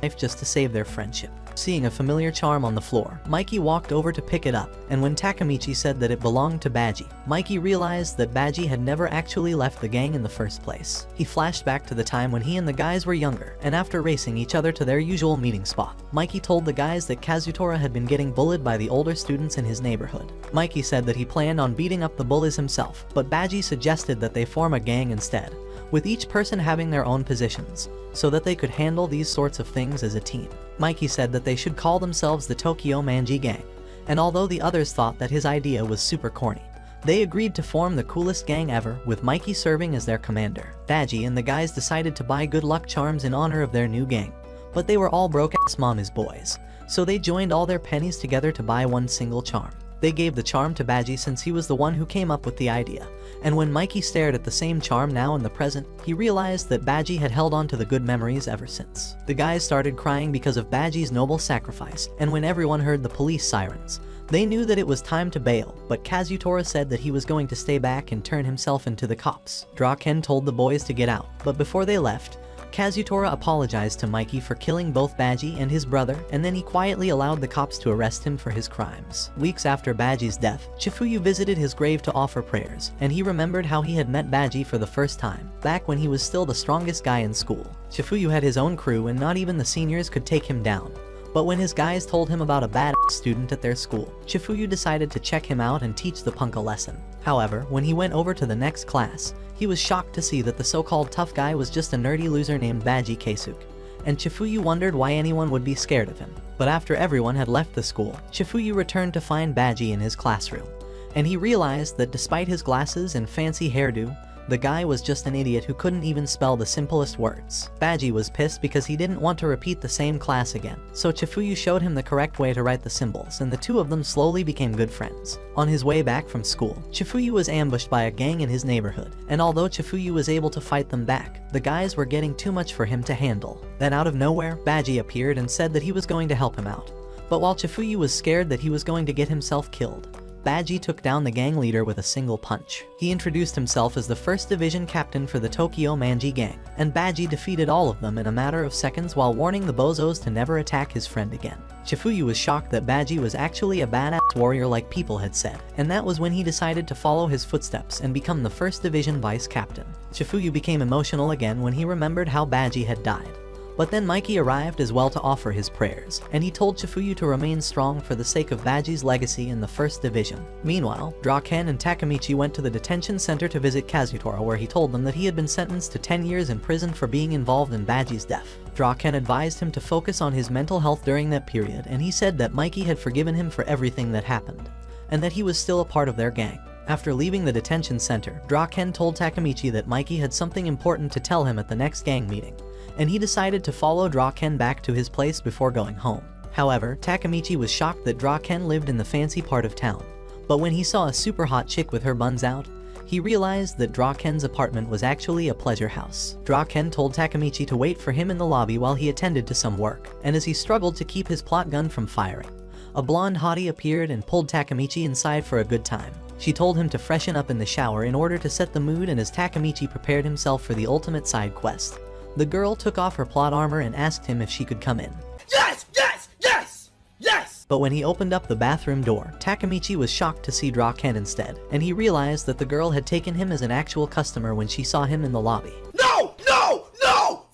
life just to save their friendship. Seeing a familiar charm on the floor, Mikey walked over to pick it up, and when Takamichi said that it belonged to Baji, Mikey realized that Baji had never actually left the gang in the first place. He flashed back to the time when he and the guys were younger, and after racing each other to their usual meeting spot, Mikey told the guys that Kazutora had been getting bullied by the older students in his neighborhood. Mikey said that he planned on beating up the bullies himself, but Baji suggested that they form a gang instead, with each person having their own positions, so that they could handle these sorts of things as a team. Mikey said that they should call themselves the Tokyo Manji Gang, and although the others thought that his idea was super corny, they agreed to form the coolest gang ever, with Mikey serving as their commander. Baji and the guys decided to buy good luck charms in honor of their new gang, but they were all broke-ass mommy's boys, so they joined all their pennies together to buy one single charm. They gave the charm to Baji since he was the one who came up with the idea, and when Mikey stared at the same charm now in the present, he realized that Baji had held on to the good memories ever since. The guys started crying because of Baji's noble sacrifice, and when everyone heard the police sirens, they knew that it was time to bail, but Kazutora said that he was going to stay back and turn himself into the cops. Draken told the boys to get out, but before they left, Kazutora apologized to Mikey for killing both Baji and his brother, and then he quietly allowed the cops to arrest him for his crimes. Weeks after Baji's death, Chifuyu visited his grave to offer prayers, and he remembered how he had met Baji for the first time, back when he was still the strongest guy in school. Chifuyu had his own crew and not even the seniors could take him down. But when his guys told him about a badass student at their school, Chifuyu decided to check him out and teach the punk a lesson. However, when he went over to the next class, he was shocked to see that the so-called tough guy was just a nerdy loser named Baji Keisuke, and Chifuyu wondered why anyone would be scared of him. But after everyone had left the school, Chifuyu returned to find Baji in his classroom, and he realized that despite his glasses and fancy hairdo, the guy was just an idiot who couldn't even spell the simplest words. Baji was pissed because he didn't want to repeat the same class again, so Chifuyu showed him the correct way to write the symbols, and the two of them slowly became good friends. On his way back from school, Chifuyu was ambushed by a gang in his neighborhood, and although Chifuyu was able to fight them back, the guys were getting too much for him to handle. Then out of nowhere, Baji appeared and said that he was going to help him out. But while Chifuyu was scared that he was going to get himself killed, Baji took down the gang leader with a single punch. He introduced himself as the 1st Division captain for the Tokyo Manji gang, and Baji defeated all of them in a matter of seconds while warning the bozos to never attack his friend again. Chifuyu was shocked that Baji was actually a badass warrior like people had said, and that was when he decided to follow his footsteps and become the 1st Division vice captain. Chifuyu became emotional again when he remembered how Baji had died. But then Mikey arrived as well to offer his prayers, and he told Chifuyu to remain strong for the sake of Baji's legacy in the 1st Division. Meanwhile, Draken and Takamichi went to the detention center to visit Kazutora, where he told them that he had been sentenced to 10 years in prison for being involved in Baji's death. Draken advised him to focus on his mental health during that period, and he said that Mikey had forgiven him for everything that happened, and that he was still a part of their gang. After leaving the detention center, Draken told Takamichi that Mikey had something important to tell him at the next gang meeting, and he decided to follow Draken back to his place before going home. However, Takamichi was shocked that Draken lived in the fancy part of town, but when he saw a super hot chick with her buns out, he realized that Draken's apartment was actually a pleasure house. Draken told Takamichi to wait for him in the lobby while he attended to some work, and as he struggled to keep his plot gun from firing, a blonde hottie appeared and pulled Takamichi inside for a good time. She told him to freshen up in the shower in order to set the mood, and as Takamichi prepared himself for the ultimate side quest, the girl took off her plot armor and asked him if she could come in. Yes! Yes! Yes! Yes! But when he opened up the bathroom door, Takamichi was shocked to see Draken instead, and he realized that the girl had taken him as an actual customer when she saw him in the lobby. No! No! No!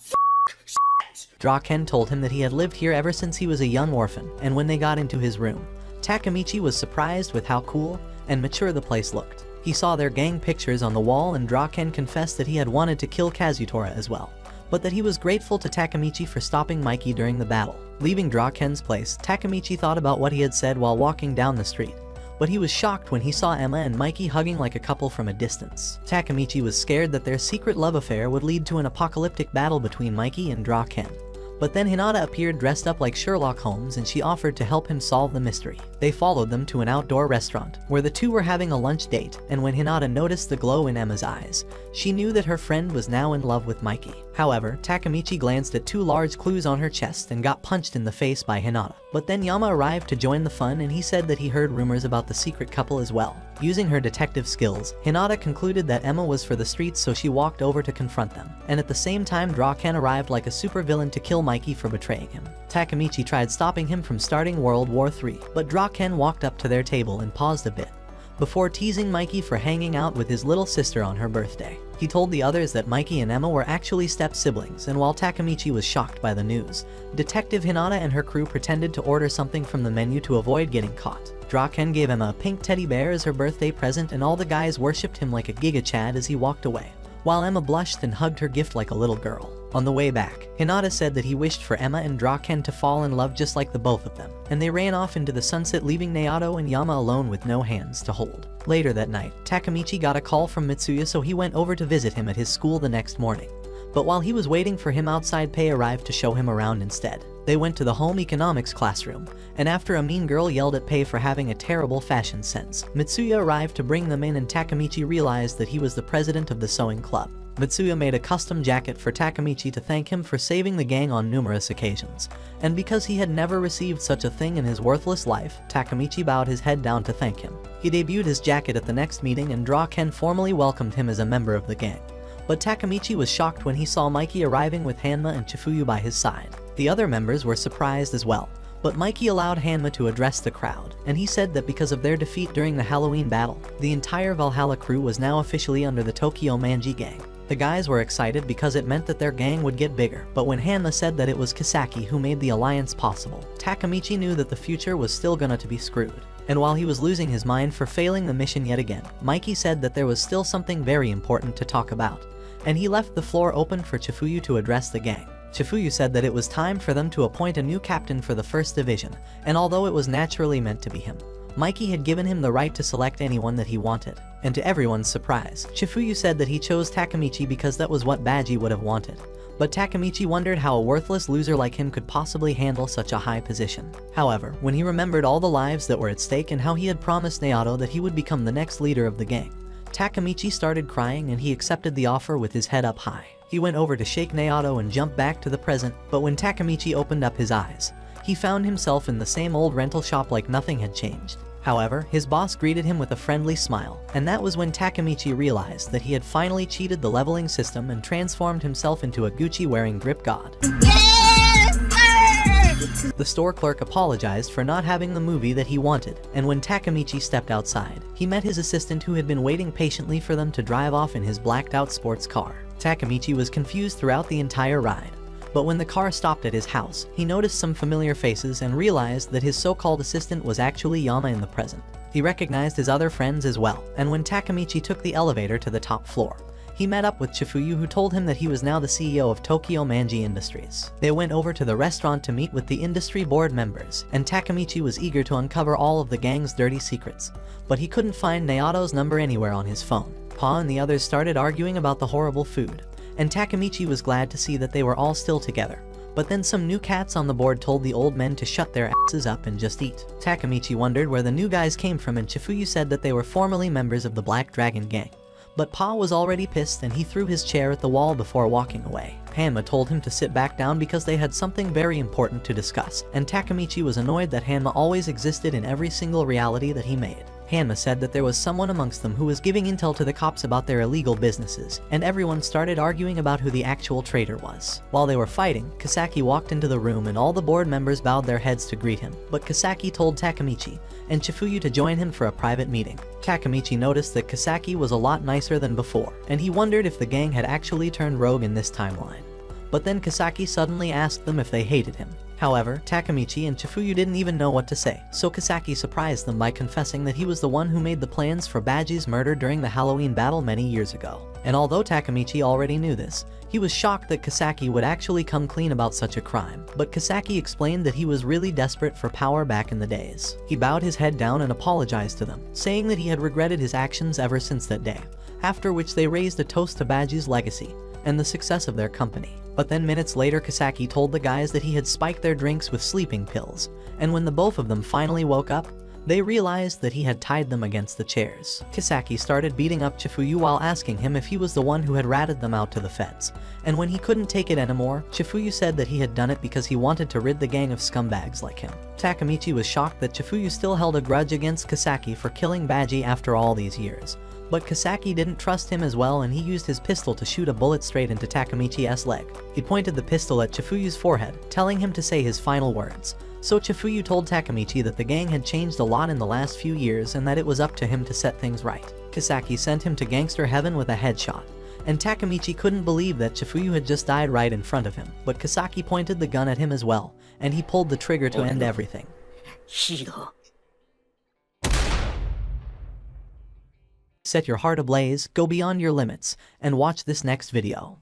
Shit! Draken told him that he had lived here ever since he was a young orphan, and when they got into his room, Takamichi was surprised with how cool and mature the place looked. He saw their gang pictures on the wall, and Draken confessed that he had wanted to kill Kazutora as well, but that he was grateful to Takamichi for stopping Mikey during the battle. Leaving Draken's place, Takamichi thought about what he had said while walking down the street, but he was shocked when he saw Emma and Mikey hugging like a couple from a distance. Takamichi was scared that their secret love affair would lead to an apocalyptic battle between Mikey and Draken. But then Hinata appeared dressed up like Sherlock Holmes, and she offered to help him solve the mystery. They followed them to an outdoor restaurant, where the two were having a lunch date, and when Hinata noticed the glow in Emma's eyes, she knew that her friend was now in love with Mikey. However, Takamichi glanced at two large clues on her chest and got punched in the face by Hinata. But then Yama arrived to join the fun, and he said that he heard rumors about the secret couple as well. Using her detective skills, Hinata concluded that Emma was for the streets, so she walked over to confront them. And at the same time, Draken arrived like a supervillain to kill Mikey for betraying him. Takamichi tried stopping him from starting World War III, but Draken walked up to their table and paused a bit, before teasing Mikey for hanging out with his little sister on her birthday. He told the others that Mikey and Emma were actually step-siblings, and while Takamichi was shocked by the news, Detective Hinata and her crew pretended to order something from the menu to avoid getting caught. Draken gave Emma a pink teddy bear as her birthday present, and all the guys worshipped him like a Giga Chad as he walked away, while Emma blushed and hugged her gift like a little girl. On the way back, Hinata said that he wished for Emma and Draken to fall in love just like the both of them, and they ran off into the sunset, leaving Naoto and Yama alone with no hands to hold. Later that night, Takamichi got a call from Mitsuya, so he went over to visit him at his school the next morning. But while he was waiting for him outside, Pei arrived to show him around instead. They went to the home economics classroom, and after a mean girl yelled at Pei for having a terrible fashion sense, Mitsuya arrived to bring them in, and Takamichi realized that he was the president of the sewing club. Mitsuya made a custom jacket for Takamichi to thank him for saving the gang on numerous occasions, and because he had never received such a thing in his worthless life, Takamichi bowed his head down to thank him. He debuted his jacket at the next meeting, and Draken formally welcomed him as a member of the gang. But Takamichi was shocked when he saw Mikey arriving with Hanma and Chifuyu by his side. The other members were surprised as well, but Mikey allowed Hanma to address the crowd, and he said that because of their defeat during the Halloween battle, the entire Valhalla crew was now officially under the Tokyo Manji gang. The guys were excited because it meant that their gang would get bigger, but when Hanma said that it was Kisaki who made the alliance possible, Takamichi knew that the future was still gonna to be screwed. And while he was losing his mind for failing the mission yet again, Mikey said that there was still something very important to talk about, and he left the floor open for Chifuyu to address the gang. Chifuyu said that it was time for them to appoint a new captain for the 1st Division, and although it was naturally meant to be him, Mikey had given him the right to select anyone that he wanted. And to everyone's surprise, Chifuyu said that he chose Takamichi because that was what Baji would have wanted. But Takamichi wondered how a worthless loser like him could possibly handle such a high position. However, when he remembered all the lives that were at stake and how he had promised Naoto that he would become the next leader of the gang, Takamichi started crying, and he accepted the offer with his head up high. He went over to shake Naoto and jump back to the present, but when Takamichi opened up his eyes, he found himself in the same old rental shop like nothing had changed. However, his boss greeted him with a friendly smile, and that was when Takamitchi realized that he had finally cheated the leveling system and transformed himself into a Gucci-wearing grip god. The store clerk apologized for not having the movie that he wanted, and when Takamitchi stepped outside, he met his assistant who had been waiting patiently for them to drive off in his blacked-out sports car. Takamichi was confused throughout the entire ride, but when the car stopped at his house, he noticed some familiar faces and realized that his so-called assistant was actually Yama in the present. He recognized his other friends as well, and when Takamichi took the elevator to the top floor, he met up with Chifuyu, who told him that he was now the CEO of Tokyo Manji Industries. They went over to the restaurant to meet with the industry board members, and Takamichi was eager to uncover all of the gang's dirty secrets, but he couldn't find Nayato's number anywhere on his phone. Pa and the others started arguing about the horrible food, and Takamichi was glad to see that they were all still together. But then some new cats on the board told the old men to shut their asses up and just eat. Takamichi wondered where the new guys came from, and Chifuyu said that they were formerly members of the Black Dragon gang. But Pa was already pissed and he threw his chair at the wall before walking away. Hanma told him to sit back down because they had something very important to discuss, and Takamichi was annoyed that Hanma always existed in every single reality that he made. Hanma said that there was someone amongst them who was giving intel to the cops about their illegal businesses, and everyone started arguing about who the actual traitor was. While they were fighting, Kisaki walked into the room and all the board members bowed their heads to greet him, but Kisaki told Takamichi and Chifuyu to join him for a private meeting. Takamichi noticed that Kisaki was a lot nicer than before, and he wondered if the gang had actually turned rogue in this timeline. But then Kisaki suddenly asked them if they hated him. However, Takamichi and Chifuyu didn't even know what to say, so Kisaki surprised them by confessing that he was the one who made the plans for Baji's murder during the Halloween battle many years ago. And although Takamichi already knew this, he was shocked that Kisaki would actually come clean about such a crime. But Kisaki explained that he was really desperate for power back in the days. He bowed his head down and apologized to them, saying that he had regretted his actions ever since that day, after which they raised a toast to Baji's legacy and the success of their company. But then minutes later, Kisaki told the guys that he had spiked their drinks with sleeping pills, and when the both of them finally woke up, they realized that he had tied them against the chairs. Kisaki started beating up Chifuyu while asking him if he was the one who had ratted them out to the feds, and when he couldn't take it anymore, Chifuyu said that he had done it because he wanted to rid the gang of scumbags like him. Takamichi was shocked that Chifuyu still held a grudge against Kisaki for killing Baji after all these years. But Kisaki didn't trust him as well, and he used his pistol to shoot a bullet straight into Takamichi's leg. He pointed the pistol at Chifuyu's forehead, telling him to say his final words. So Chifuyu told Takamichi that the gang had changed a lot in the last few years and that it was up to him to set things right. Kisaki sent him to gangster heaven with a headshot, and Takamichi couldn't believe that Chifuyu had just died right in front of him. But Kisaki pointed the gun at him as well, and he pulled the trigger to end everything. Hero. Set your heart ablaze, go beyond your limits, and watch this next video.